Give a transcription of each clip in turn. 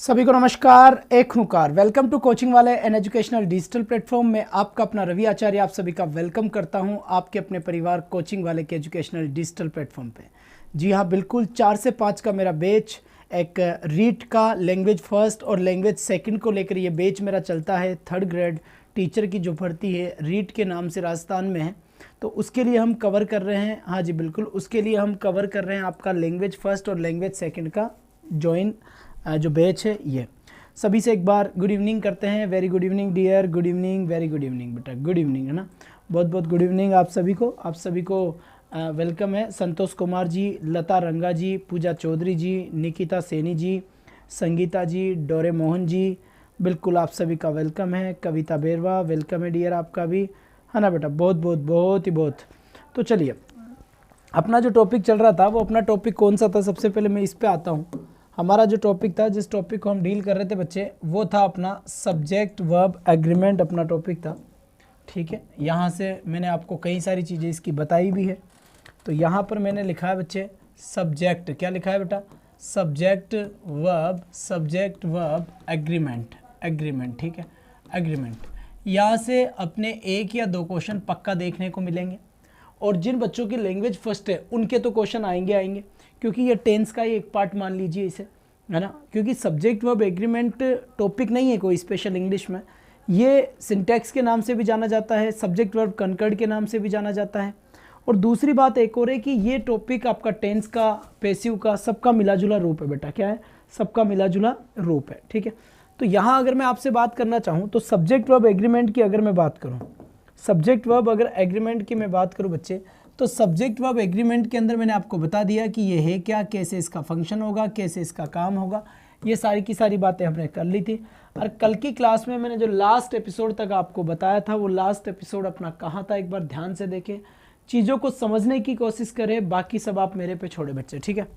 सभी को नमस्कार, एक हुंकार। वेलकम टू कोचिंग वाले एन एजुकेशनल डिजिटल प्लेटफॉर्म में आपका अपना रवि आचार्य आप सभी का वेलकम करता हूं आपके अपने परिवार कोचिंग वाले के एजुकेशनल डिजिटल प्लेटफॉर्म पे। जी हाँ, बिल्कुल 4 से 5 का मेरा बैच एक रीट का लैंग्वेज फर्स्ट और लैंग्वेज सेकंड को लेकर ये बैच मेरा चलता है। 3rd ग्रेड टीचर की जो भर्ती है रीट के नाम से राजस्थान में है, तो उसके लिए हम कवर कर रहे हैं। हाँ जी बिल्कुल, उसके लिए हम कवर कर रहे हैं आपका लैंग्वेज फर्स्ट और लैंग्वेज सेकंड का जॉइन जो बैच है। ये सभी से एक बार गुड इवनिंग करते हैं। Very good evening dear, good evening, very good evening बेटा, गुड इवनिंग है ना, बहुत बहुत गुड इवनिंग आप सभी को वेलकम है। संतोष कुमार जी, लता रंगा जी, पूजा चौधरी जी, निकिता सैनी जी, संगीता जी, डोरे मोहन जी, बिल्कुल आप सभी का वेलकम है। कविता बेरवा वेलकम है डियर आपका भी, है ना बेटा, बहुत बहुत बहुत ही बहुत। तो चलिए, अपना जो टॉपिक चल रहा था वो अपना टॉपिक कौन सा था, सबसे पहले मैं इस पे आता हूँ। हमारा जो टॉपिक था, जिस टॉपिक को हम डील कर रहे थे बच्चे, वो था अपना सब्जेक्ट वर्ब एग्रीमेंट अपना टॉपिक था। ठीक है, यहाँ से मैंने आपको कई सारी चीज़ें इसकी बताई भी है। तो यहाँ पर मैंने लिखा है बच्चे सब्जेक्ट, क्या लिखा है बेटा, सब्जेक्ट वर्ब एग्रीमेंट, एग्रीमेंट। ठीक है, एग्रीमेंट। यहाँ से अपने 1 या 2 क्वेश्चन पक्का देखने को मिलेंगे, और जिन बच्चों की लैंग्वेज फर्स्ट है उनके तो क्वेश्चन आएंगे, क्योंकि ये टेंस का ही एक पार्ट मान लीजिए इसे, है ना। क्योंकि सब्जेक्ट वर्ब एग्रीमेंट टॉपिक नहीं है कोई स्पेशल इंग्लिश में, ये सिंटैक्स के नाम से भी जाना जाता है, सब्जेक्ट वर्ब कंकर्ड के नाम से भी जाना जाता है। और दूसरी बात एक और है कि ये टॉपिक आपका टेंस का, पैसिव का, सबका मिलाजुला रूप है बेटा। क्या है, सबका मिलाजुला रूप है। ठीक है, तो यहाँ अगर मैं आपसे बात करना चाहूँ तो सब्जेक्ट वर्ब एग्रीमेंट की अगर मैं बात करूँ, सब्जेक्ट वर्ब अगर एग्रीमेंट की मैं बात करूँ बच्चे, तो सब्जेक्ट वर्ब एग्रीमेंट के अंदर मैंने आपको बता दिया कि ये है क्या, कैसे इसका फंक्शन होगा, कैसे इसका काम होगा, ये सारी की सारी बातें हमने कर ली थी। और कल की क्लास में मैंने जो लास्ट एपिसोड तक आपको बताया था, वो लास्ट एपिसोड अपना कहाँ था, एक बार ध्यान से देखें, चीज़ों को समझने की कोशिश करें, बाकी सब आप मेरे पे छोड़े बच्चे। ठीक है,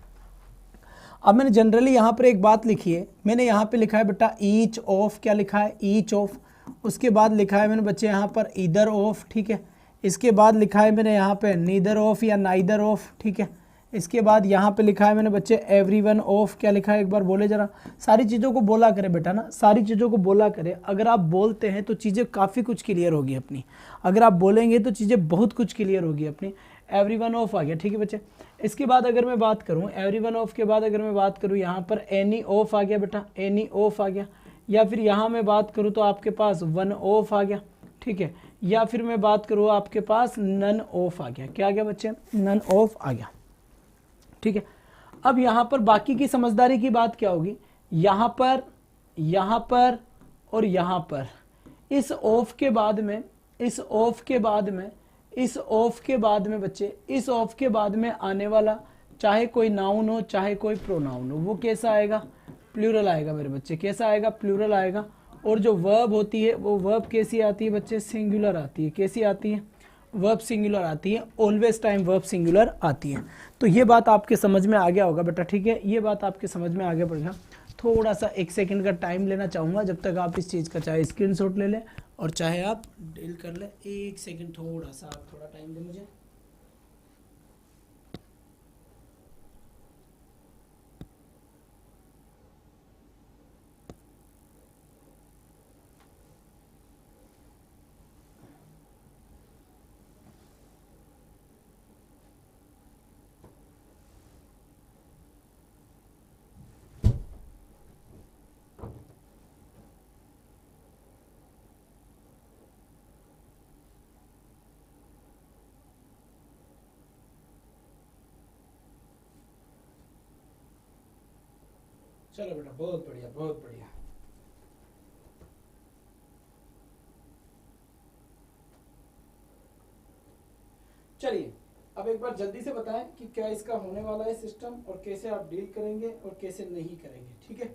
अब मैंने जनरली यहाँ पर एक बात लिखी है, मैंने यहाँ पे लिखा है बेटा ईच ऑफ, क्या लिखा है, ईच ऑफ। उसके बाद लिखा है मैंने बच्चे यहाँ पर ईदर ऑफ। ठीक है, इसके बाद लिखा है मैंने यहाँ पे नीदर ऑफ या नाइदर ऑफ। ठीक है, इसके बाद यहाँ पे लिखा है मैंने बच्चे एवरीवन ऑफ, क्या लिखा है, एक बार बोले जरा। सारी चीज़ों को बोला करे बेटा ना, सारी चीज़ों को बोला करे। अगर आप बोलते हैं तो चीज़ें काफ़ी कुछ क्लियर होगी अपनी, अगर आप बोलेंगे तो चीज़ें बहुत कुछ क्लियर होगी अपनी। एवरीवन ऑफ आ गया। ठीक है बच्चे, इसके बाद अगर मैं बात करूँ, एवरीवन ऑफ के बाद अगर मैं बात करूँ, यहाँ पर एनी ऑफ आ गया बेटा, एनी ऑफ आ गया। या फिर यहाँ मैं बात करूँ तो आपके पास वन ऑफ आ गया। ठीक है, या फिर मैं बात करूँ आपके पास नन ऑफ आ गया। क्या आ गया बच्चे, नन ऑफ आ गया। ठीक है, अब यहाँ पर बाकी की समझदारी की बात क्या होगी, यहाँ पर और यहाँ पर, इस ऑफ के बाद में, इस ऑफ के बाद में, इस ऑफ के बाद में बच्चे, इस ऑफ के बाद में आने वाला चाहे कोई नाउन हो चाहे कोई प्रोनाउन हो, वो कैसा आएगा, प्लूरल आएगा मेरे बच्चे। कैसा आएगा, प्लूरल आएगा। और जो वर्ब होती है वो वर्ब कैसी आती है बच्चे, सिंगुलर आती है। कैसी आती है, वर्ब सिंगुलर आती है, ऑलवेज टाइम वर्ब सिंगुलर आती है। तो ये बात आपके समझ में आ गया होगा बेटा। ठीक है, ये बात आपके समझ में आगे बढ़ेगा। थोड़ा सा 1 सेकंड का टाइम लेना चाहूँगा, जब तक आप इस चीज़ का चाहे स्क्रीनशॉट ले लें और चाहे आप डील कर लें। 1 सेकंड, थोड़ा सा आप थोड़ा टाइम दें मुझे। चलो बेटा, बहुत बढ़िया, बहुत बढ़िया। चलिए, अब एक बार जल्दी से बताएं कि क्या इसका होने वाला है सिस्टम, और कैसे आप डील करेंगे और कैसे नहीं करेंगे। ठीक है,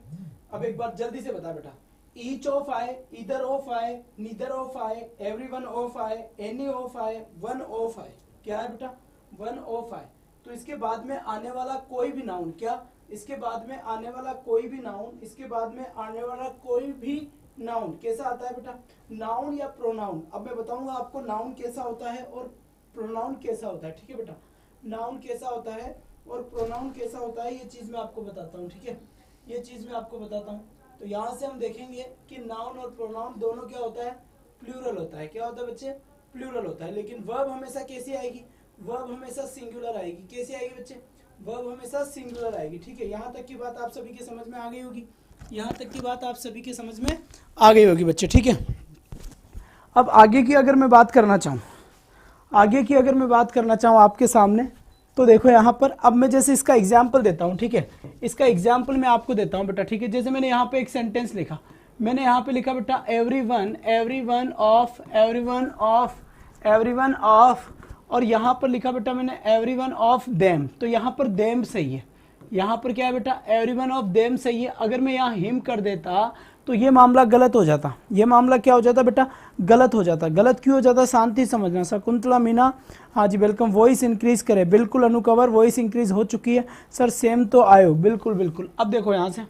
अब एक बार जल्दी से बता बेटा, ईच ऑफ आए, इधर ऑफ आए, नीदर ऑफ आए, एवरीवन ऑफ आए, एनी ऑफ आए, वन ऑफ आए। क्या है बेटा, वन ऑफ आए। तो इसके बाद में आने वाला कोई भी नाउन, क्या, इसके बाद में आने वाला कोई भी नाउन, इसके बाद में आने वाला कोई भी नाउन कैसा आता है बेटा, नाउन या प्रोनाउन। अब मैं बताऊंगा आपको नाउन कैसा होता है और प्रोनाउन कैसा होता है। ठीक है बेटा, नाउन कैसा होता है और प्रोनाउन कैसा होता है, ये चीज मैं आपको बताता हूँ। ठीक है, ये चीज़ मैं आपको बताता हूँ। तो यहाँ से हम देखेंगे कि नाउन और प्रोनाउन दोनों क्या होता है, प्लूरल होता है। क्या होता है बच्चे, प्लूरल होता है। लेकिन वर्ब हमेशा कैसी आएगी, वर्ब हमेशा सिंगुलर आएगी। कैसी आएगी बच्चे, वर्ब हमेशा सिंगुलर आएगी। ठीक है, यहाँ तक की बात आप सभी के समझ में आ गई होगी, यहाँ तक की बात आप सभी के समझ में आ गई होगी बच्चे। ठीक है, अब आगे की अगर मैं बात करना चाहूँ, आगे की अगर मैं बात करना चाहूँ आपके सामने, तो देखो यहाँ पर अब मैं जैसे इसका एग्जाम्पल देता हूँ। ठीक है, इसका एग्जाम्पल मैं आपको देता हूँ बेटा। ठीक है, जैसे मैंने यहाँ पे एक सेंटेंस लिखा, मैंने यहाँ पे लिखा बेटा एवरीवन ऑफ, और यहाँ पर लिखा बेटा मैंने एवरीवन ऑफ देम। तो यहाँ पर देम सही है, यहाँ पर क्या है बेटा, एवरीवन ऑफ देम सही है। अगर मैं यहाँ हिम कर देता तो ये मामला गलत हो जाता, ये मामला क्या हो जाता बेटा, गलत हो जाता। गलत क्यों हो जाता, शांति समझना। शकुंतला मीना, हाँ जी वेलकम। वॉइस इंक्रीज करे, बिल्कुल अनुकवर, वॉइस इंक्रीज हो चुकी है सर। सेम तो आयो, बिल्कुल बिल्कुल। अब देखो यहाँ से,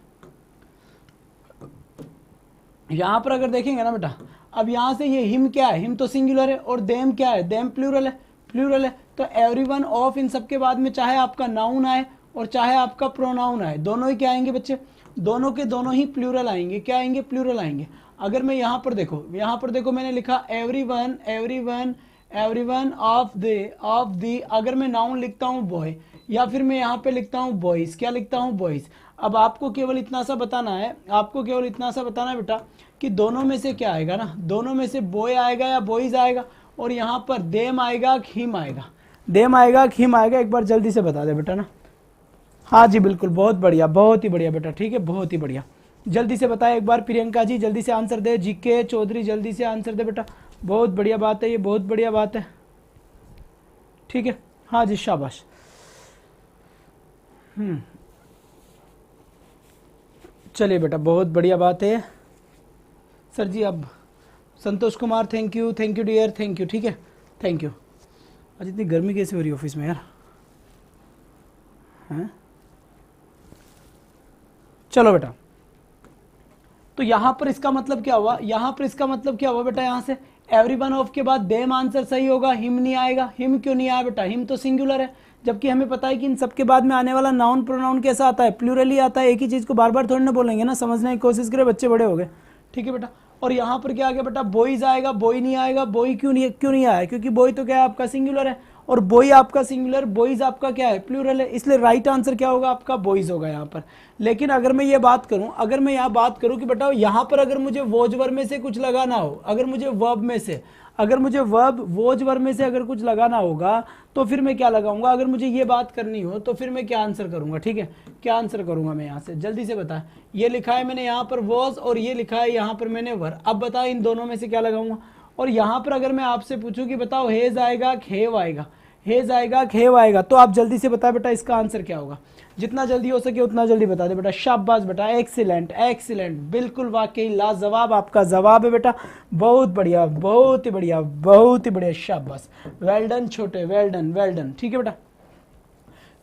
यहाँ पर अगर देखेंगे ना बेटा, अब यहाँ से ये हिम क्या है, हिम तो सिंगुलर है, और देम क्या है, देम प्लूरल है, प्लूरल है। तो एवरीवन ऑफ, इन सब के बाद में चाहे आपका नाउन आए और चाहे आपका प्रोनाउन आए, दोनों ही क्या आएंगे बच्चे, दोनों के दोनों ही प्लूरल आएंगे। क्या आएंगे, प्लूरल आएंगे। अगर मैं यहाँ पर देखो, यहाँ पर देखो मैंने लिखा एवरीवन ऑफ द, अगर मैं नाउन लिखता हूँ बॉय, या फिर मैं यहाँ पे लिखता हूँ बॉयज, क्या लिखता हूँ बॉयज। अब आपको केवल इतना सा बताना है, आपको केवल इतना सा बताना है बेटा कि दोनों में से क्या आएगा ना, दोनों में से बॉय आएगा या बॉयज आएगा, और यहाँ पर देम आएगा कि हिम आएगा, देम आएगा कि हिम आएगा। एक बार जल्दी से बता दे बेटा ना। हाँ जी बिल्कुल, बहुत बढ़िया, बहुत ही बढ़िया बेटा। ठीक है, बहुत ही बढ़िया, जल्दी से बताए एक बार। प्रियंका जी जल्दी से आंसर दे, जीके चौधरी जल्दी से आंसर दे बेटा, बहुत बढ़िया बात है, ये बहुत बढ़िया बात है। ठीक है, हाँ जी शाबाश। चलिए बेटा, बहुत बढ़िया बात है सर जी। अब Santosh Kumar, thank you dear, thank you. ठीक है, थैंक यू। आज इतनी गर्मी कैसे हो रही है ऑफिस में यार, हैं? चलो बेटा, तो यहाँ पर इसका मतलब क्या हुआ, यहाँ पर इसका मतलब क्या हुआ बेटा, यहाँ से एवरीवन ऑफ के बाद देम आंसर सही होगा, हिम नहीं आएगा। हिम क्यों नहीं आया बेटा, हिम तो सिंगुलर है, जबकि हमें पता है कि इन सबके बाद में आने वाला नाउन प्रोनाउन कैसा आता है, प्लूरल ही आता है। एक ही चीज़ को बार बार थोड़ी ना बोलेंगे ना, समझने की कोशिश करें, बच्चे बड़े हो गए। ठीक है बेटा, और यहाँ पर क्या आ गया बेटा, बॉयज आएगा, बॉय नहीं आएगा। बॉय क्यों नहीं आया, क्योंकि बॉय तो क्या है आपका सिंगुलर है, और बॉय आपका सिंगुलर, बॉयज आपका क्या है, प्लूरल है, इसलिए राइट आंसर क्या होगा आपका, बॉयज होगा यहाँ पर। लेकिन अगर मैं ये बात करूं, अगर मैं यहाँ बात करूं कि बेटा यहाँ पर अगर मुझे वोज वर्ब में से कुछ लगाना हो, अगर मुझे वर्ब में से, अगर मुझे वर्ब वोज वर्ब में से अगर कुछ लगाना होगा, तो फिर मैं क्या लगाऊंगा, अगर मुझे ये बात करनी हो तो फिर मैं क्या आंसर करूंगा। ठीक है, क्या आंसर करूंगा मैं यहाँ से, जल्दी से बता। ये लिखा है मैंने यहाँ पर वॉज, और ये लिखा है यहाँ पर मैंने वर। अब बता इन दोनों में से क्या लगाऊंगा। और यहाँ पर अगर मैं आपसे पूछूं कि बताओ हेज आएगा खेव आएगा, हेज आएगा खेव आएगा, तो आप जल्दी से बता बेटा इसका आंसर क्या होगा। जितना जल्दी हो सके उतना जल्दी बता दे बेटा। शाबाश बेटा, एक्सीलेंट एक्सीलेंट, बिल्कुल वाकई लाजवाब आपका जवाब है बेटा। बहुत बढ़िया, बहुत ही बढ़िया, बहुत ही बढ़िया, शाबाश, वेल डन छोटे, वेल डन वेल डन। ठीक है बेटा,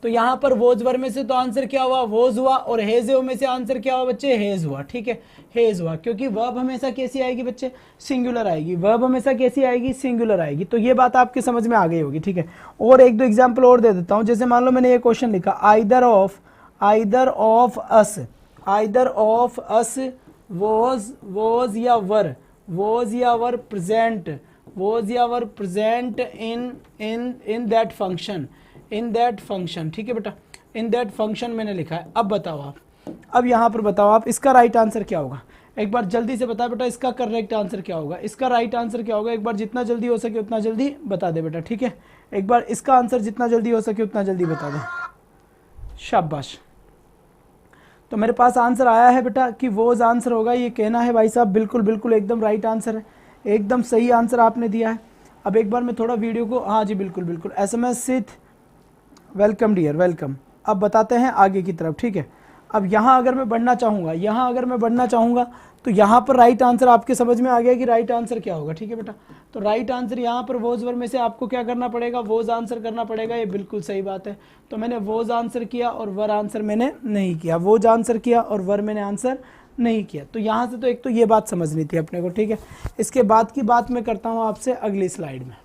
तो यहाँ पर वोज वर्ब में से तो आंसर क्या हुआ, वोज हुआ, और हेज में से आंसर क्या हुआ बच्चे, हेज हुआ। ठीक है, हेज हुआ, क्योंकि वर्ब हमेशा कैसी आएगी बच्चे, सिंगुलर आएगी। वर्ब हमेशा कैसी आएगी, सिंगुलर आएगी। तो ये बात आपके समझ में आ गई होगी। ठीक है, और एक दो एग्जाम्पल और दे देता हूँ। जैसे मान लो मैंने ये क्वेश्चन लिखा, आइदर ऑफ अस वॉज या वर, वॉज या वर प्रेजेंट, वॉज या were present in that function, in that function. ठीक है बेटा, इन दैट फंक्शन मैंने लिखा है। अब बताओ आप, अब यहाँ पर बताओ आप इसका राइट आंसर क्या होगा। एक बार जल्दी से बता बेटा, इसका करेक्ट आंसर क्या होगा, इसका राइट आंसर क्या होगा। एक बार जितना जल्दी हो सके उतना जल्दी बता दे बेटा। ठीक है, एक बार इसका आंसर जितना जल्दी हो सके उतना जल्दी बता दे। शाबाश, तो मेरे पास आंसर आया है बेटा कि वोज आंसर होगा, ये कहना है भाई साहब, बिल्कुल बिल्कुल एकदम राइट आंसर है, एकदम सही आंसर आपने दिया है। अब एक बार मैं थोड़ा वीडियो को, हाँ जी बिल्कुल बिल्कुल, SMS सिथ, वेलकम डियर वेलकम। अब बताते हैं आगे की तरफ। ठीक है, अब यहाँ अगर मैं बढ़ना चाहूँगा, यहाँ अगर मैं बढ़ना चाहूँगा तो यहाँ पर राइट आंसर आपके समझ में आ गया कि राइट आंसर क्या होगा। ठीक है बेटा, तो राइट आंसर यहाँ पर वोज वर्ब में से आपको क्या करना पड़ेगा, वोज आंसर करना पड़ेगा। ये बिल्कुल सही बात है। तो मैंने वोज आंसर किया और वर आंसर मैंने नहीं किया, वोज आंसर किया और वर मैंने आंसर नहीं किया। तो यहाँ से तो एक तो ये बात समझनी थी अपने को। ठीक है, इसके बाद की बात मैं करता हूँ आपसे अगली स्लाइड में।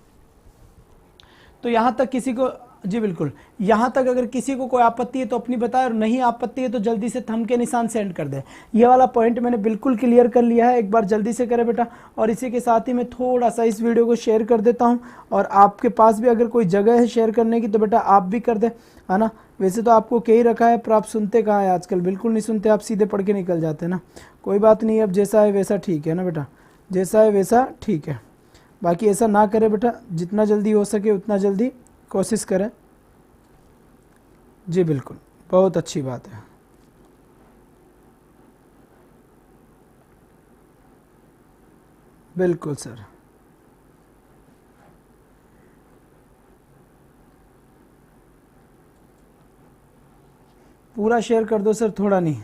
तो यहाँ तक किसी को जी बिल्कुल। यहाँ तक अगर किसी को कोई आपत्ति है तो अपनी बताए, और नहीं आपत्ति है तो जल्दी से थंब के निशान सेंड कर दे। ये वाला पॉइंट मैंने बिल्कुल क्लियर कर लिया है, एक बार जल्दी से करें बेटा। और इसी के साथ ही मैं थोड़ा सा इस वीडियो को शेयर कर देता हूँ, और आपके पास भी अगर कोई जगह है शेयर करने की तो बेटा आप भी कर दे, है ना। वैसे तो आपको कह ही रखा है, पर आप सुनते कहाँ है आजकल, बिल्कुल नहीं सुनते, आप सीधे पढ़ के निकल जाते हैं ना। कोई बात नहीं, अब जैसा है वैसा ठीक है ना बेटा, जैसा है वैसा ठीक है। बाकी ऐसा ना करें बेटा, जितना जल्दी हो सके उतना जल्दी कोशिश करें। जी बिल्कुल, बहुत अच्छी बात है। बिल्कुल सर, पूरा शेयर कर दो सर, थोड़ा नहीं।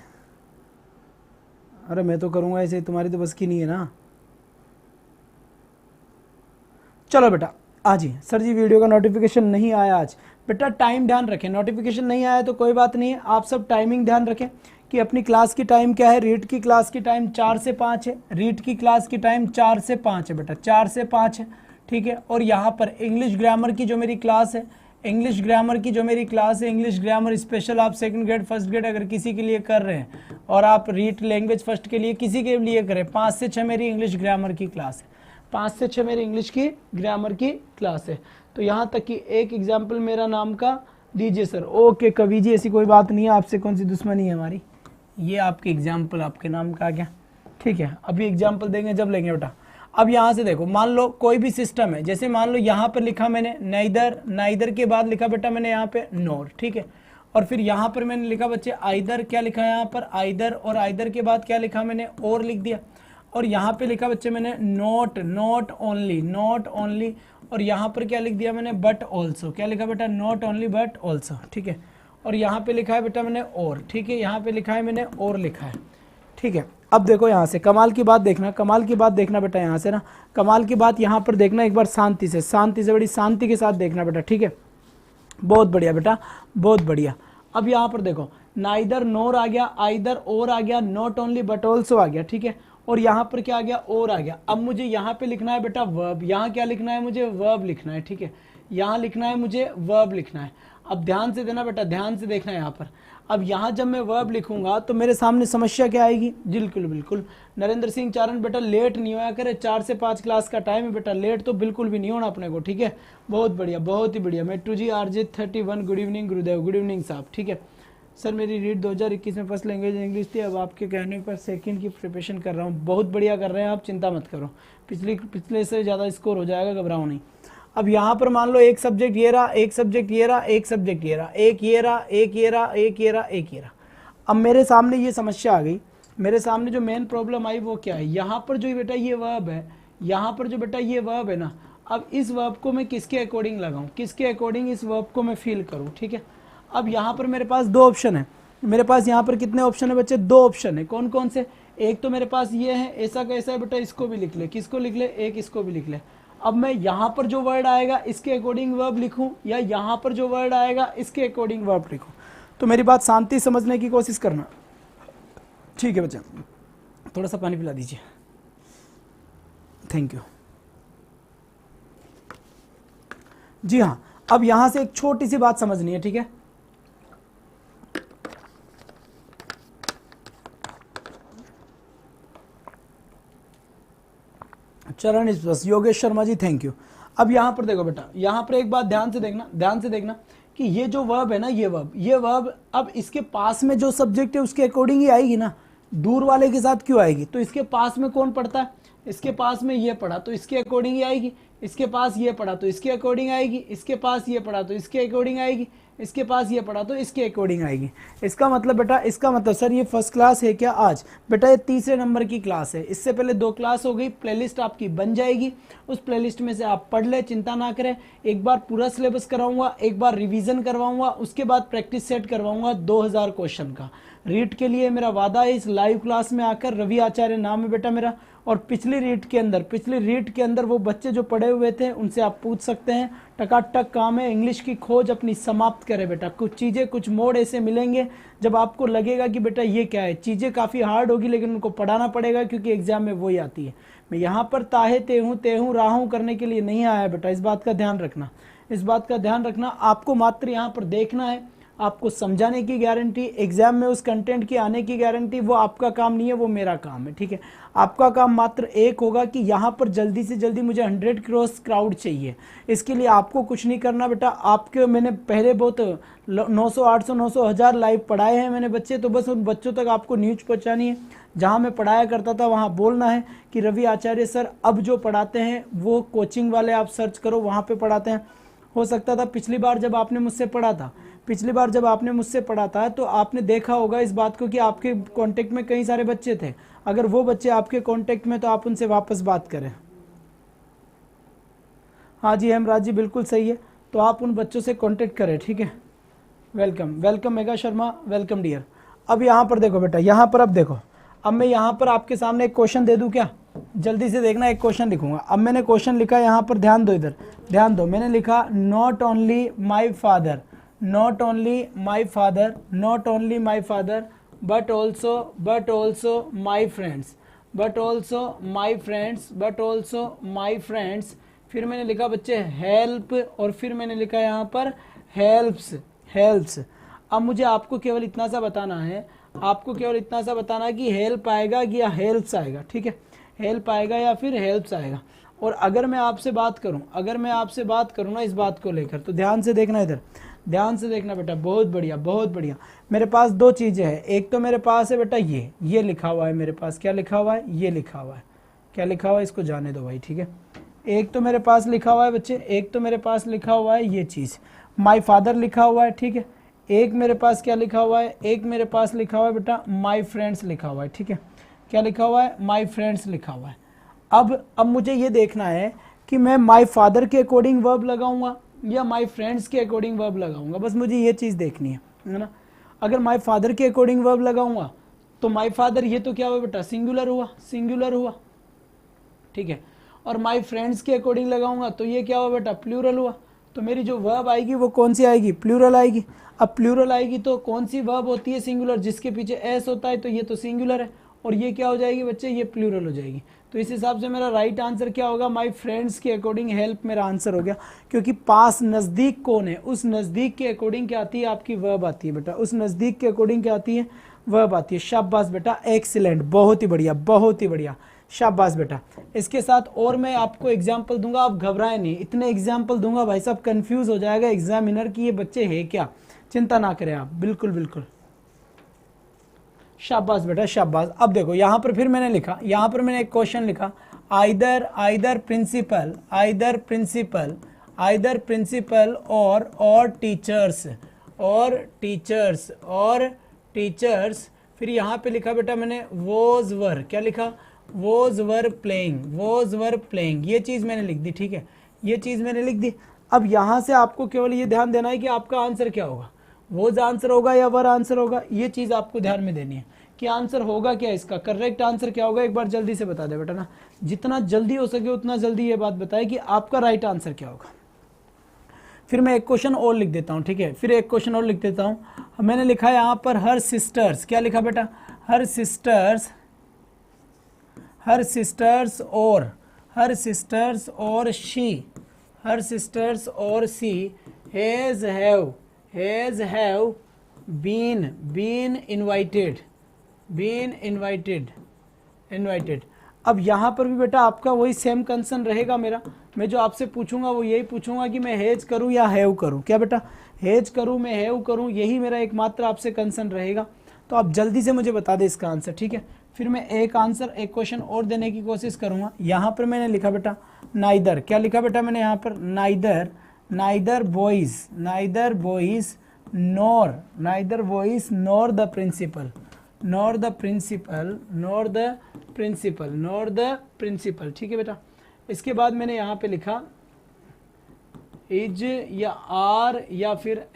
अरे मैं तो करूँगा ऐसे, तुम्हारी तो बस की नहीं है ना। चलो बेटा आज ही सर जी वीडियो का नोटिफिकेशन नहीं आया आज। बेटा टाइम ध्यान रखें, नोटिफिकेशन नहीं आया तो कोई बात नहीं है, आप सब टाइमिंग ध्यान रखें कि अपनी क्लास की टाइम क्या है। रीड की क्लास की टाइम 4 से 5 है, रीड की क्लास की टाइम 4 से 5 है बेटा, 4 से 5 है, ठीक है। और यहाँ पर इंग्लिश ग्रामर की जो मेरी क्लास है, इंग्लिश ग्रामर की जो मेरी क्लास है, इंग्लिश ग्रामर स्पेशल आप सेकंड ग्रेड फर्स्ट ग्रेड अगर किसी के लिए कर रहे हैं, और आप रीड लैंग्वेज फर्स्ट के लिए किसी के लिए करें, 5 से 6 मेरी इंग्लिश ग्रामर की क्लास है, 5 से 6 मेरी इंग्लिश की ग्रामर की क्लास है। तो यहाँ तक कि एक एग्जाम्पल मेरा नाम का दीजिए सर। ओके कवि जी, ऐसी कोई बात नहीं है, आपसे कौन सी दुश्मनी है हमारी। ये आपके एग्जाम्पल आपके नाम का आ गया, ठीक है। अभी एग्जाम्पल देंगे जब लेंगे बेटा। अब यहाँ से देखो, मान लो कोई भी सिस्टम है, जैसे मान लो यहाँ पर लिखा मैंने नाइदर, नाइदर के बाद लिखा बेटा मैंने यहाँ पे नोर, ठीक है। और फिर यहाँ पर मैंने लिखा बच्चे आइदर, क्या लिखा है यहाँ पर आइदर, और आइदर के बाद क्या लिखा मैंने और लिख दिया। और यहाँ पे लिखा बच्चे मैंने not, not only, not only. और यहाँ पर क्या लिख दिया मैंने बट ऑल्सो, क्या लिखा बेटा नॉट ओनली बट ऑल्सो, ठीक है। और यहाँ पे लिखा है बेटा मैंने और, ठीक है, यहाँ पे लिखा है मैंने और लिखा है, ठीक है। अब देखो यहाँ से कमाल की बात देखना, कमाल की बात देखना बेटा, यहाँ से ना कमाल की बात यहाँ पर देखना एक बार, शांति से, शांति से, बड़ी शांति के साथ देखना बेटा, ठीक है। बहुत बढ़िया बेटा, बहुत बढ़िया। अब यहाँ पर देखो नाइदर नोर आ गया, आइदर और आ गया, नॉट ओनली बट ऑल्सो आ गया, ठीक है। और यहाँ पर क्या आ गया और आ गया। अब मुझे यहाँ पे लिखना है बेटा वर्ब, यहाँ क्या लिखना है मुझे वर्ब लिखना है, ठीक है। यहाँ लिखना है मुझे वर्ब लिखना है। अब ध्यान से देना बेटा, ध्यान से देखना है यहाँ पर। अब यहाँ जब मैं वर्ब लिखूंगा तो मेरे सामने समस्या क्या आएगी। बिल्कुल बिल्कुल नरेंद्र सिंह चारण बेटा लेट नहीं होया करे, 4 से 5 क्लास का टाइम है बेटा, लेट तो बिल्कुल भी नहीं होना अपने को, ठीक है। बहुत बढ़िया, बहुत ही बढ़िया। मैं 2G RJ 31 गुड इवनिंग गुरुदेव, गुड इवनिंग साहब, ठीक है। सर मेरी रीड 2021 में फर्स्ट लैंग्वेज इंग्लिश थी, अब आपके कहने पर सेकंड की प्रिपरेशन कर रहा हूँ। बहुत बढ़िया कर रहे हैं आप, चिंता मत करो, पिछले से ज़्यादा स्कोर हो जाएगा, घबराओ नहीं। अब यहाँ पर मान लो एक सब्जेक्ट ये रहा, एक सब्जेक्ट ये रहा, एक सब्जेक्ट ये रहा, एक ये रहा, एक ये रहा, एक ये रहा, एक ये रहा। अब मेरे सामने ये समस्या आ गई, मेरे सामने जो मेन प्रॉब्लम आई वो क्या है, यहाँ पर जो बेटा ये वर्ब है, यहाँ पर जो बेटा ये वर्ब है ना, अब इस वर्ब को मैं किसके अकॉर्डिंग लगाऊं, किसके अकॉर्डिंग इस वर्ब को मैं फील करूं, ठीक है। अब यहाँ पर मेरे पास 2 ऑप्शन है, मेरे पास यहाँ पर कितने ऑप्शन है बच्चे, 2 ऑप्शन है। कौन कौन से, एक तो मेरे पास ये है, ऐसा कैसा है बेटा, इसको भी लिख ले, किसको लिख ले, एक इसको भी लिख ले। अब मैं यहाँ पर जो वर्ड आएगा इसके अकॉर्डिंग वर्ब लिखूं, या यहाँ पर जो वर्ड आएगा इसके अकॉर्डिंग वर्ब लिखूं। तो मेरी बात शांति समझने की कोशिश करना, ठीक है बच्चा। थोड़ा सा पानी पिला दीजिए, थैंक यू। जी हाँ, अब यहां से एक छोटी सी बात समझनी है, ठीक है। चरण इस बस, योगेश शर्मा जी थैंक यू। अब यहाँ पर देखो बेटा, यहाँ पर एक बात ध्यान से देखना, ध्यान से देखना कि ये जो वर्ब है ना, ये वर्ब अब इसके पास में जो सब्जेक्ट है उसके अकॉर्डिंग ही आएगी ना, दूर वाले के साथ क्यों आएगी। तो इसके पास में कौन पढ़ता है, इसके पास में ये पढ़ा तो इसके अकॉर्डिंग ही आएगी, इसके पास ये पढ़ा तो इसके अकॉर्डिंग आएगी, इसके पास ये पढ़ा तो इसके अकॉर्डिंग आएगी, इसके पास ये पढ़ा तो इसके अकॉर्डिंग आएगी। इसका मतलब बेटा, इसका मतलब सर ये फर्स्ट क्लास है क्या आज, बेटा ये तीसरे नंबर की क्लास है। इससे पहले 2 क्लास हो गई, प्लेलिस्ट आपकी बन जाएगी, उस प्लेलिस्ट में से आप पढ़ ले, चिंता ना करें। एक बार पूरा सिलेबस कराऊंगा, एक बार रिवीजन करवाऊंगा, उसके बाद प्रैक्टिस सेट करवाऊंगा 2000 क्वेश्चन का। रीट के लिए मेरा वादा है, इस लाइव क्लास में आकर, रवि आचार्य नाम है बेटा मेरा, और पिछली रीट के अंदर वो बच्चे जो पढ़े हुए थे उनसे आप पूछ सकते हैं। टकाटक काम है, इंग्लिश की खोज अपनी समाप्त करें बेटा। कुछ चीज़ें, कुछ मोड ऐसे मिलेंगे जब आपको लगेगा कि बेटा ये क्या है, चीज़ें काफ़ी हार्ड होगी लेकिन उनको पढ़ाना पड़ेगा क्योंकि एग्जाम में वही आती है। मैं यहाँ पर ताहे तेहूँ राहूँ करने के लिए नहीं आया बेटा, इस बात का ध्यान रखना। इस बात का ध्यान रखना। आपको मात्र यहाँ पर देखना है, आपको समझाने की गारंटी, एग्जाम में उस कंटेंट की आने की गारंटी वो आपका काम नहीं है, वो मेरा काम है, ठीक है। आपका काम मात्र एक होगा कि यहाँ पर जल्दी से जल्दी मुझे 100 क्रॉस क्राउड चाहिए। इसके लिए आपको कुछ नहीं करना बेटा। आपके मैंने पहले बहुत 900 800 900 1000 लाइव पढ़ाए हैं मैंने बच्चे, तो बस उन बच्चों तक आपको न्यूज़ पहुँचानी है। जहाँ मैं पढ़ाया करता था वहाँ बोलना है कि रवि आचार्य सर अब जो पढ़ाते हैं वो कोचिंग वाले आप सर्च करो, वहाँ पर पढ़ाते हैं। हो सकता था पिछली बार जब आपने मुझसे पढ़ा था तो आपने देखा होगा इस बात को कि आपके कांटेक्ट में कई सारे बच्चे थे। अगर वो बच्चे आपके कांटेक्ट में तो आप उनसे वापस बात करें। हाँ जी हेमराज जी बिल्कुल सही है, तो आप उन बच्चों से कांटेक्ट करें, ठीक है। Welcome Mega Sharma, welcome dear. अब यहाँ पर देखो बेटा, यहाँ पर अब देखो, अब मैं यहाँ पर आपके सामने एक क्वेश्चन दे दूँ क्या? जल्दी से देखना, एक क्वेश्चन लिखूंगा। अब मैंने क्वेश्चन लिखा यहाँ पर, ध्यान दो, इधर ध्यान दो। मैंने लिखा not only my father, not only my father but also my friends, फिर मैंने लिखा बच्चे हेल्प, और फिर मैंने लिखा यहाँ पर हेल्प्स। अब मुझे आपको केवल इतना सा बताना है, कि हेल्प आएगा या हेल्प्स आएगा, ठीक है। हेल्प आएगा या फिर हेल्प्स आएगा। और अगर मैं आपसे बात करूं ना इस बात को लेकर, तो ध्यान से देखना, इधर ध्यान से देखना बेटा। बहुत बढ़िया। मेरे पास दो चीज़ें हैं। एक तो मेरे पास है बेटा ये लिखा हुआ है मेरे पास। क्या लिखा हुआ है? ये लिखा हुआ है। क्या लिखा हुआ है? इसको जाने दो भाई, ठीक है। एक तो मेरे पास लिखा हुआ है बच्चे, ये चीज़ माय फादर लिखा हुआ है, ठीक है। एक मेरे पास क्या लिखा हुआ है? एक मेरे पास लिखा हुआ है बेटा माय फ्रेंड्स लिखा हुआ है, ठीक है। क्या लिखा हुआ है? माय फ्रेंड्स लिखा हुआ है। अब मुझे ये देखना है कि मैं माय फादर के अकॉर्डिंग वर्ब लगाऊंगा या माय फ्रेंड्स के अकॉर्डिंग वर्ब लगाऊंगा। बस मुझे ये चीज़ देखनी है ना। अगर माय फादर के अकॉर्डिंग वर्ब लगाऊंगा तो माय फादर ये तो क्या हुआ बेटा? सिंगुलर हुआ, ठीक है। और माय फ्रेंड्स के अकॉर्डिंग लगाऊंगा तो ये क्या हुआ बेटा? प्लूरल हुआ। तो मेरी जो वर्ब आएगी वो कौन सी आएगी? प्लूरल आएगी। अब प्लूरल आएगी तो कौन सी वर्ब होती है? सिंगुलर, जिसके पीछे एस होता है, तो ये तो सिंगुलर है। और ये क्या हो जाएगी बच्चे? ये प्लूरल हो जाएगी। तो इस हिसाब से मेरा राइट आंसर क्या होगा? माय फ्रेंड्स के अकॉर्डिंग हेल्प मेरा आंसर हो गया। क्योंकि पास नज़दीक कौन है, उस नज़दीक के अकॉर्डिंग क्या आती है? आपकी वर्ब आती है बेटा। उस नज़दीक के अकॉर्डिंग क्या आती है? वर्ब आती है। शाबाश बेटा, एक्सीलेंट, बहुत ही बढ़िया, शाबाश बेटा। इसके साथ और मैं आपको एग्जाम्पल दूंगा, आप घबराएं नहीं। इतने एग्जाम्पल दूंगा भाई साहब, कंफ्यूज हो जाएगा एग्जामिनर कि ये बच्चे है क्या। चिंता ना करें आप, बिल्कुल। शाबाश बेटा, शाबाश। अब देखो यहाँ पर फिर मैंने लिखा, यहाँ पर मैंने एक क्वेश्चन लिखा, आइदर प्रिंसिपल और टीचर्स। फिर यहाँ पे लिखा बेटा मैंने वॉज वर। क्या लिखा? Was were playing. ये चीज़ मैंने लिख दी, ठीक है। ये चीज़ मैंने लिख दी। अब यहाँ से आपको केवल ये ध्यान देना है कि आपका आंसर क्या होगा, वॉज आंसर होगा या वर आंसर होगा। ये चीज़ आपको ध्यान में देनी है कि आंसर होगा क्या, इसका करेक्ट आंसर क्या होगा। एक बार जल्दी से बता दे बेटा ना, जितना जल्दी हो सके उतना जल्दी ये बात बताए कि आपका राइट आंसर क्या होगा। फिर मैं एक क्वेश्चन और लिख देता हूँ, ठीक है। फिर एक क्वेश्चन और लिख देता हूँ। मैंने लिखा है यहाँ पर हर सिस्टर्स। क्या लिखा बेटा? हर सिस्टर्स और she has have been invited. अब यहाँ पर भी बेटा आपका वही सेम कंसर्न रहेगा मेरा। मैं जो आपसे पूछूंगा वो यही पूछूंगा कि मैं हैज करूँ या हैव करूँ। क्या बेटा? हैज करूँ, मैं हैव करूँ, यही मेरा एकमात्र आपसे कंसर्न रहेगा। तो आप जल्दी से मुझे बता दें इसका आंसर, ठीक है। फिर मैं एक क्वेश्चन और देने की कोशिश करूँगा। यहाँ पर मैंने लिखा बेटा नाइदर। क्या लिखा बेटा मैंने यहाँ पर? Neither boys nor the principal, ठीक है बेटा। इसके बाद मैंने यहाँ पे लिखा इज या आर या फिर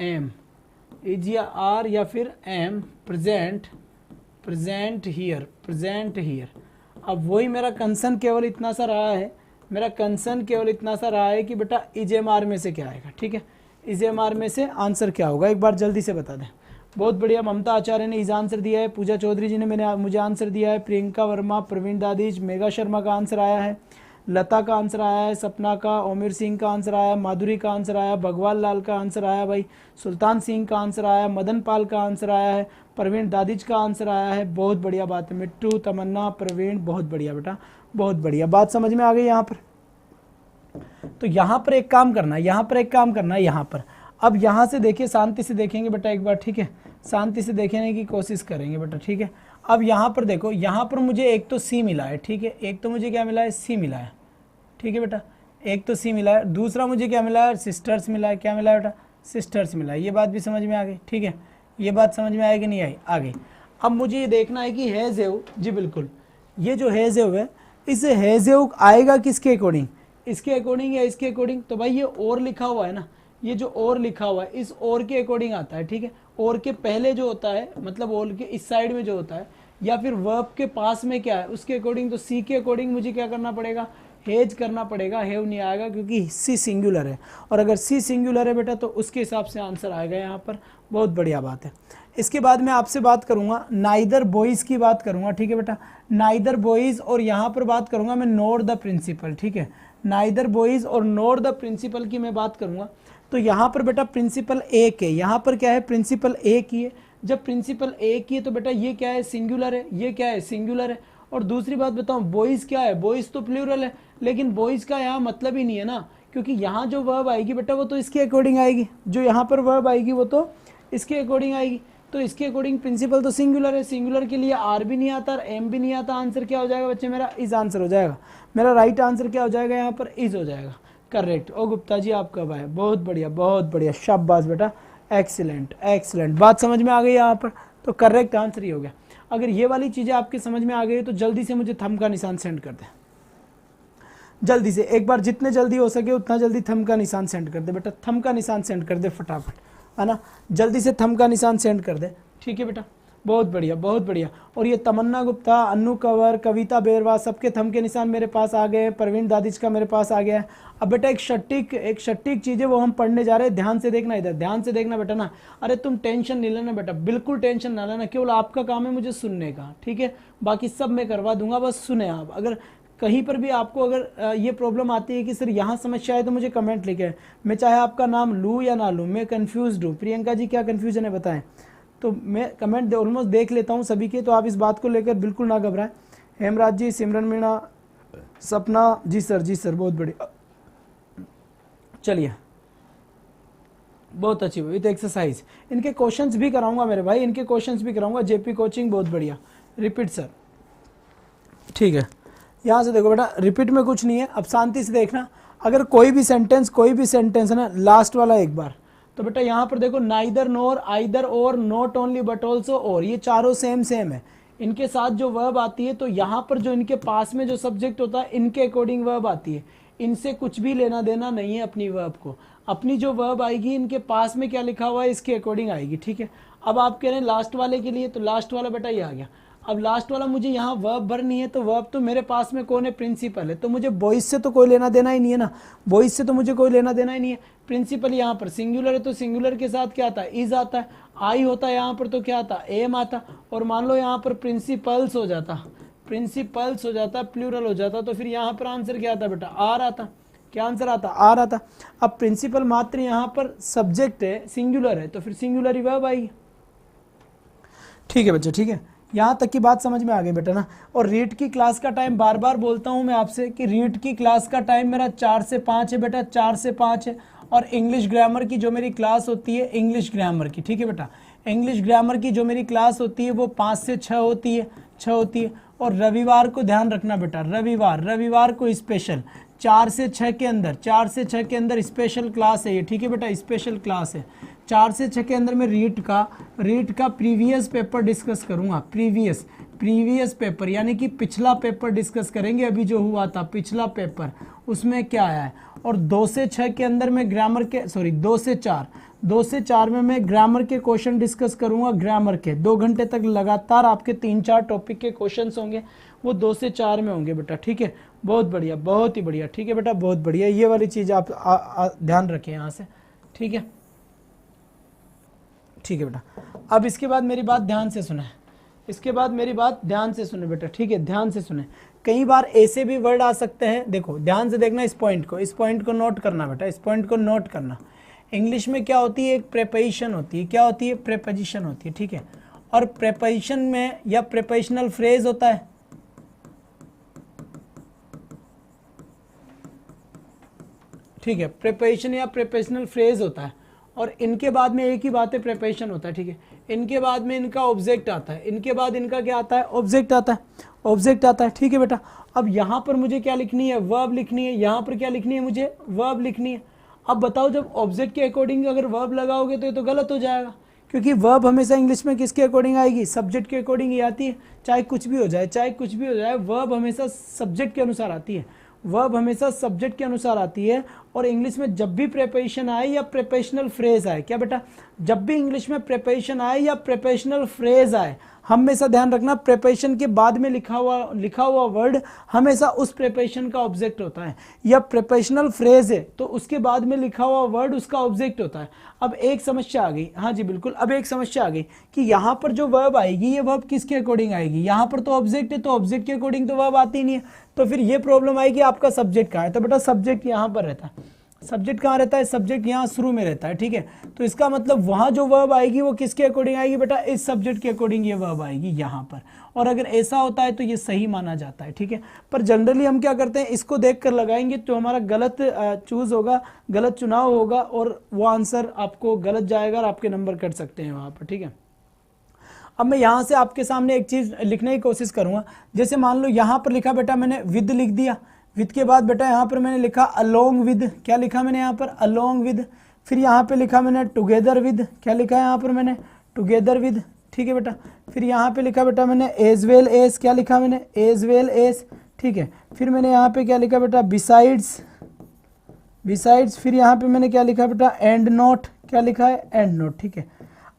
एम प्रेजेंट हियर। अब वही मेरा कंसर्न केवल इतना सा रहा है, कि बेटा इज एम आर में से क्या आएगा, ठीक है। इज एम आर में से आंसर क्या होगा, एक बार जल्दी से बता दें। बहुत बढ़िया, ममता आचार्य ने इस आंसर दिया है, पूजा चौधरी जी ने मुझे आंसर दिया है, प्रियंका वर्मा, प्रवीण दादीज, मेगा शर्मा का आंसर आया है, लता का आंसर आया है, सपना का, ओमिर सिंह का आंसर आया, माधुरी का आंसर आया, भगवान लाल का आंसर आया भाई, सुल्तान सिंह का आंसर आया, मदन पाल का आंसर आया है, प्रवीण दादिज का आंसर आया है। बहुत बढ़िया बात है मिट्टू, तमन्ना, प्रवीण, बहुत बढ़िया बेटा, बहुत बढ़िया। बात समझ में आ गई यहाँ पर? तो यहाँ पर एक काम करना, यहाँ पर एक काम करना, यहाँ पर अब यहाँ से देखिए, शांति से देखेंगे बेटा एक बार, ठीक है, शांति से देखने की कोशिश करेंगे बेटा, ठीक है। अब यहाँ पर देखो, यहाँ पर मुझे एक तो सी मिला है, ठीक है, एक तो मुझे क्या मिला है, सी मिला है, ठीक है बेटा, एक तो सी मिला है, दूसरा मुझे क्या मिला है, सिस्टर्स मिला है। क्या मिला है बेटा? सिस्टर्स मिला है। ये बात भी समझ में आ गई, ठीक है, ये बात समझ में आएगी नहीं आई? आ गई। अब मुझे ये देखना है कि हेजेव, जी बिल्कुल, ये जो हेजेव है, इस हेजेव आएगा किसके अकॉर्डिंग, इसके अकॉर्डिंग या इसके अकॉर्डिंग? तो भाई ये और लिखा हुआ है ना, ये जो और लिखा हुआ है इस और के अकॉर्डिंग आता है, ठीक है। और के पहले जो होता है, मतलब और के इस साइड में जो होता है, या फिर वर्ब के पास में क्या है उसके अकॉर्डिंग। तो सी के अकॉर्डिंग मुझे क्या करना पड़ेगा, हेज करना पड़ेगा, हेव नहीं आएगा क्योंकि सी सिंगुलर है, और अगर सी सिंगुलर है बेटा तो उसके हिसाब से आंसर आएगा यहाँ पर। बहुत बढ़िया बात है। इसके बाद मैं आपसे बात करूंगा नाइदर बॉयज़ की बात करूंगा, ठीक है बेटा, नाइदर बॉयज़, और यहाँ पर बात करूंगा मैं नोट द प्रिंसिपल, ठीक है, नाइदर बॉयज़ और नोट द प्रिंसिपल की मैं बात करूंगा। तो यहाँ पर बेटा प्रिंसिपल एक है, यहाँ पर क्या है, प्रिंसिपल एक ही है। जब प्रिंसिपल एक ही है तो बेटा ये क्या है, सिंगुलर है, ये क्या है, सिंगुलर है। और दूसरी बात बताऊँ, बॉयज़ क्या है, बॉयज़ तो प्लूरल है, लेकिन बॉयज़ का यहाँ मतलब ही नहीं है ना, क्योंकि यहाँ जो वर्ब आएगी बेटा वो तो इसके अकॉर्डिंग आएगी, जो यहाँ पर वर्ब आएगी वो तो इसके अकॉर्डिंग आएगी। तो इसके अकॉर्डिंग प्रिंसिपल तो सिंगुलर है, सिंगुलर के लिए आर भी नहीं आता और एम भी नहीं आता। आंसर क्या हो जाएगा बच्चे मेरा, इस आंसर हो जाएगा। मेरा राइट आंसर क्या हो जाएगा यहाँ पर, इस हो जाएगा, करेक्ट। ओ गुप्ता जी आप कब आए, बहुत बढ़िया, बहुत बढ़िया, शाबाश बेटा, एक्सीलेंट एक्सीलेंट। बात समझ में आ गई यहाँ पर, तो करेक्ट आंसर ही हो गया। अगर ये वाली चीज़ें आपके समझ में आ गई तो जल्दी से मुझे थंब का निशान सेंड कर दे, जल्दी से, एक बार जितने जल्दी हो सके उतना जल्दी थंब का निशान सेंड कर दे बेटा, थंब का निशान सेंड कर दे फटाफट, है ना, जल्दी से थंब का निशान सेंड कर दे, ठीक है बेटा, बहुत बढ़िया, बहुत बढ़िया। और ये तमन्ना गुप्ता, अन्नू कंवर, कविता बेरवा, सबके थंब के निशान मेरे पास आ गए, प्रवीण दादिज का मेरे पास आ गया है। अब बेटा एक सटीक चीज़ है वो हम पढ़ने जा रहे हैं, ध्यान से देखना, इधर ध्यान से देखना बेटा ना। अरे तुम टेंशन नहीं लेना बेटा, बिल्कुल टेंशन ना लेना, केवल आपका काम है मुझे सुनने का, ठीक है, बाकी सब मैं करवा दूंगा, बस सुने आप। अगर कहीं पर भी आपको अगर ये प्रॉब्लम आती है कि सर यहाँ समस्या है तो मुझे कमेंट लिखे, मैं चाहे आपका नाम लूँ या ना लूँ, मैं कन्फ्यूज़ड हूँ। प्रियंका जी क्या कन्फ्यूजन है बताएं, तो मैं कमेंट ऑलमोस्ट देख लेता हूँ सभी के, तो आप इस बात को लेकर बिल्कुल ना घबराएं। हेमराज जी, सिमरन मीणा, सपना, जी सर, जी सर, बहुत बढ़िया, चलिए, बहुत अच्छी विद एक्सरसाइज। इनके क्वेश्चंस भी कराऊंगा मेरे भाई, इनके क्वेश्चंस भी कराऊंगा, जेपी कोचिंग, बहुत बढ़िया, रिपीट सर, ठीक है। यहाँ से देखो बेटा, रिपीट में कुछ नहीं है, अब शांति से देखना। अगर कोई भी सेंटेंस है ना, लास्ट वाला एक बार, तो बेटा यहाँ पर देखो, नाइदर नोर, आइदर और, नॉट ओनली बट ऑल्सो और, ये चारों सेम है। इनके साथ जो वर्ब आती है तो यहाँ पर जो इनके पास में जो सब्जेक्ट होता है इनके अकॉर्डिंग वर्ब आती है, इनसे कुछ भी लेना देना नहीं है अपनी वर्ब को। अपनी जो वर्ब आएगी इनके पास में क्या लिखा हुआ है इसके अकॉर्डिंग आएगी, ठीक है। अब आप कह रहे हैं लास्ट वाले के लिए, तो लास्ट वाला बेटा ये आ गया। अब लास्ट वाला मुझे यहाँ वर्ब भरनी है, तो वर्ब तो मेरे पास में कौन है, प्रिंसिपल है, तो मुझे बॉयज से तो कोई लेना देना ही नहीं है ना, बॉयज से तो मुझे कोई लेना देना ही नहीं है। प्रिंसिपल यहाँ पर सिंगुलर है तो सिंगुलर के साथ क्या आता है, इज आता है, आई होता है यहाँ पर तो क्या आता है, एम आता। और मान लो यहाँ पर प्रिंसिपल्स हो जाता, प्रिंसिपल्स हो जाता, प्लूरल हो जाता, तो फिर यहाँ पर आंसर क्या आता बेटा, आर आता। क्या आंसर आता, आर आता। अब प्रिंसिपल मात्र यहाँ पर सब्जेक्ट है, सिंगुलर है, तो फिर सिंगुलर ही वर्ब आएगी, ठीक है बच्चे, ठीक है। यहाँ तक की बात समझ में आ गई बेटा ना। और रीड की क्लास का टाइम बार बार बोलता हूँ मैं आपसे कि रीड की क्लास का टाइम मेरा 4 से 5 है बेटा, 4 से 5 है। और इंग्लिश ग्रामर की जो मेरी क्लास होती है, इंग्लिश ग्रामर की, ठीक है बेटा, इंग्लिश ग्रामर की जो मेरी क्लास होती है वो 5 से 6 होती है, 6 होती है। और रविवार को ध्यान रखना बेटा, रविवार को स्पेशल 4 से 6 के अंदर, 4 से 6 के अंदर स्पेशल क्लास है ये, ठीक है बेटा, स्पेशल क्लास है। 4 से 6 के अंदर मैं रीड का प्रीवियस पेपर डिस्कस करूंगा, प्रीवियस पेपर यानी कि पिछला पेपर डिस्कस करेंगे, अभी जो हुआ था पिछला पेपर उसमें क्या आया है। और 2 से 6 के अंदर मैं ग्रामर के, सॉरी 2 से 4 में मैं ग्रामर के क्वेश्चन डिस्कस करूंगा, ग्रामर के 2 घंटे तक लगातार आपके 3-4 टॉपिक के क्वेश्चंस होंगे, वो 2 से 4 में होंगे बेटा, ठीक है। बहुत बढ़िया, बहुत ही बढ़िया, ठीक है बेटा, बहुत बढ़िया। ये वाली चीज़ आप ध्यान रखें यहाँ से, ठीक है, ठीक है बेटा। अब इसके बाद मेरी बात ध्यान से सुने, इसके बाद मेरी बात ध्यान से सुने बेटा, ठीक है, ध्यान से सुने। कई बार ऐसे भी वर्ड आ सकते हैं, देखो ध्यान से देखना इस पॉइंट को नोट करना बेटा, इस पॉइंट को नोट करना। इंग्लिश में क्या होती है, एक प्रेपोजिशन होती है, क्या होती है, प्रेपोजिशन होती है, ठीक है। और प्रेपोजिशन में या प्रेपोजिशनल फ्रेज होता है, ठीक है, प्रेपोजिशन या प्रेपोजिशनल फ्रेज होता है। और इनके बाद में एक ही बात है, प्रेपोजिशन होता है, ठीक है। इनके बाद में इनका ऑब्जेक्ट आता है, इनके बाद इनका क्या आता है, ऑब्जेक्ट आता है, ऑब्जेक्ट आता है, ठीक है बेटा। अब यहाँ पर मुझे क्या लिखनी है, वर्ब लिखनी है, यहाँ पर क्या लिखनी है, मुझे वर्ब लिखनी है। अब बताओ जब ऑब्जेक्ट के अकॉर्डिंग अगर वर्ब लगाओगे तो ये तो गलत हो जाएगा, क्योंकि वर्ब हमेशा इंग्लिश में किसके अकॉर्डिंग आएगी, सब्जेक्ट के अकॉर्डिंग ही आती है। चाहे कुछ भी हो जाए, चाहे कुछ भी हो जाए, वर्ब हमेशा सब्जेक्ट के अनुसार आती है, वर्ब हमेशा सब्जेक्ट के अनुसार आती है। और इंग्लिश में जब भी प्रेपोजिशन आए या प्रेपोजिशनल फ्रेज आए, क्या बेटा, जब भी इंग्लिश में प्रेपोजिशन आए या प्रेपोजिशनल फ्रेज आए, हमेशा ध्यान रखना प्रेपोजिशन के बाद में लिखा हुआ वर्ड हमेशा उस प्रेपोजिशन का ऑब्जेक्ट होता है। या प्रेपोजिशनल फ्रेज है तो उसके बाद में लिखा हुआ वर्ड उसका ऑब्जेक्ट होता है। अब एक समस्या आ गई, हाँ जी बिल्कुल, अब एक समस्या आ गई कि यहाँ पर जो वर्ब आएगी ये वर्ब किसके अकॉर्डिंग आएगी, यहाँ पर तो ऑब्जेक्ट है, तो ऑब्जेक्ट के अकॉर्डिंग तो वर्ब आती नहीं है। तो फिर ये प्रॉब्लम आएगी, आपका सब्जेक्ट कहाँ है, तो बेटा सब्जेक्ट यहाँ पर रहता है। सब्जेक्ट कहाँ रहता है, सब्जेक्ट यहाँ शुरू में रहता है, ठीक है। तो इसका मतलब वहाँ जो वर्ब आएगी वो किसके अकॉर्डिंग आएगी बेटा, इस सब्जेक्ट के अकॉर्डिंग ये वर्ब आएगी यहाँ पर। और अगर ऐसा होता है तो ये सही माना जाता है, ठीक है। पर जनरली हम क्या करते हैं, इसको देख कर लगाएंगे तो हमारा गलत चूज होगा, गलत चुनाव होगा और वो आंसर आपको गलत जाएगा और आपके नंबर कट सकते हैं वहाँ पर, ठीक है। अब मैं यहाँ से आपके सामने एक चीज़ लिखने की कोशिश करूँगा। जैसे मान लो यहाँ पर लिखा बेटा मैंने विद लिख दिया, विद के बाद बेटा यहाँ पर मैंने लिखा अलोंग विद, क्या लिखा मैंने यहाँ पर, अलोंग विद। फिर यहाँ पे लिखा मैंने टुगेदर विद, क्या लिखा है यहाँ पर मैंने, टुगेदर विद, ठीक है बेटा। फिर यहाँ पे लिखा बेटा मैंने एज वेल एज, क्या लिखा मैंने, एज वेल एज, ठीक है। फिर मैंने यहाँ पे क्या लिखा बेटा, बिसाइड्स, बिसाइड्स। फिर यहाँ पे मैंने क्या लिखा बेटा, एंड नोट, क्या लिखा है, एंड नोट, ठीक है।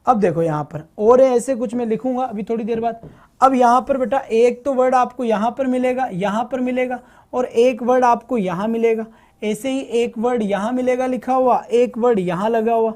अब देखो यहाँ पर और ऐसे कुछ मैं लिखूंगा अभी थोड़ी देर बाद। अब यहाँ पर बेटा एक तो वर्ड आपको यहाँ पर मिलेगा, यहाँ पर मिलेगा, और एक वर्ड आपको यहाँ मिलेगा। ऐसे ही एक वर्ड यहाँ मिलेगा लिखा हुआ, एक वर्ड यहाँ लगा हुआ,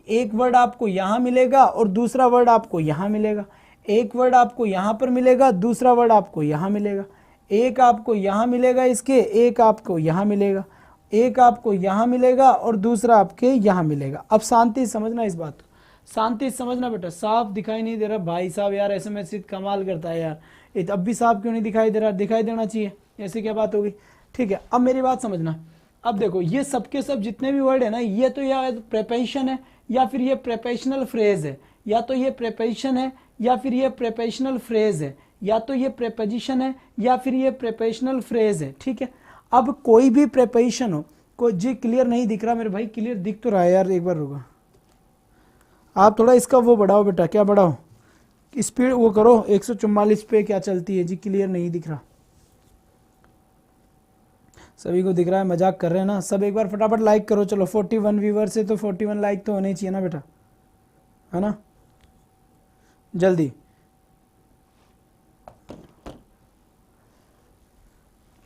एक वर्ड आपको यहाँ मिलेगा और दूसरा वर्ड आपको यहाँ मिलेगा। एक वर्ड आपको यहाँ पर मिलेगा, दूसरा वर्ड आपको यहाँ मिलेगा। एक आपको यहाँ मिलेगा इसके, एक आपको यहाँ मिलेगा, एक आपको यहाँ मिलेगा और दूसरा आपके यहाँ मिलेगा। अब शांति समझना इस बात को, शांति समझना बेटा। साफ दिखाई नहीं दे रहा भाई साहब, यार ऐसे में सिर्फ कमाल करता है यार, अब भी साफ क्यों नहीं दिखाई दे रहा, दिखाई देना चाहिए, ऐसे क्या बात होगी, ठीक है। अब मेरी बात समझना, अब देखो ये सबके सब जितने भी वर्ड है ना, ये तो या प्रेपोजिशन है या फिर ये प्रेपोजिशनल फ्रेज है, या तो ये प्रेपोजिशन है या फिर ये प्रेपोजिशनल फ्रेज है, या तो ये प्रेपोजिशन है या फिर ये प्रेपोजिशनल फ्रेज है, ठीक है। अब कोई भी प्रेपोजिशन हो, कोई जी क्लियर नहीं दिख रहा मेरे भाई, क्लियर दिख तो रहा है यार, एक बार रुको आप थोड़ा इसका वो बढ़ाओ बेटा, क्या बढ़ाओ, स्पीड वो करो 144 पे क्या चलती है जी, क्लियर नहीं दिख रहा। सभी को दिख रहा है, मजाक कर रहे हैं ना सब, एक बार फटाफट लाइक करो। चलो 41 व्यूवर से तो 41 लाइक तो होने चाहिए ना बेटा, है ना, जल्दी।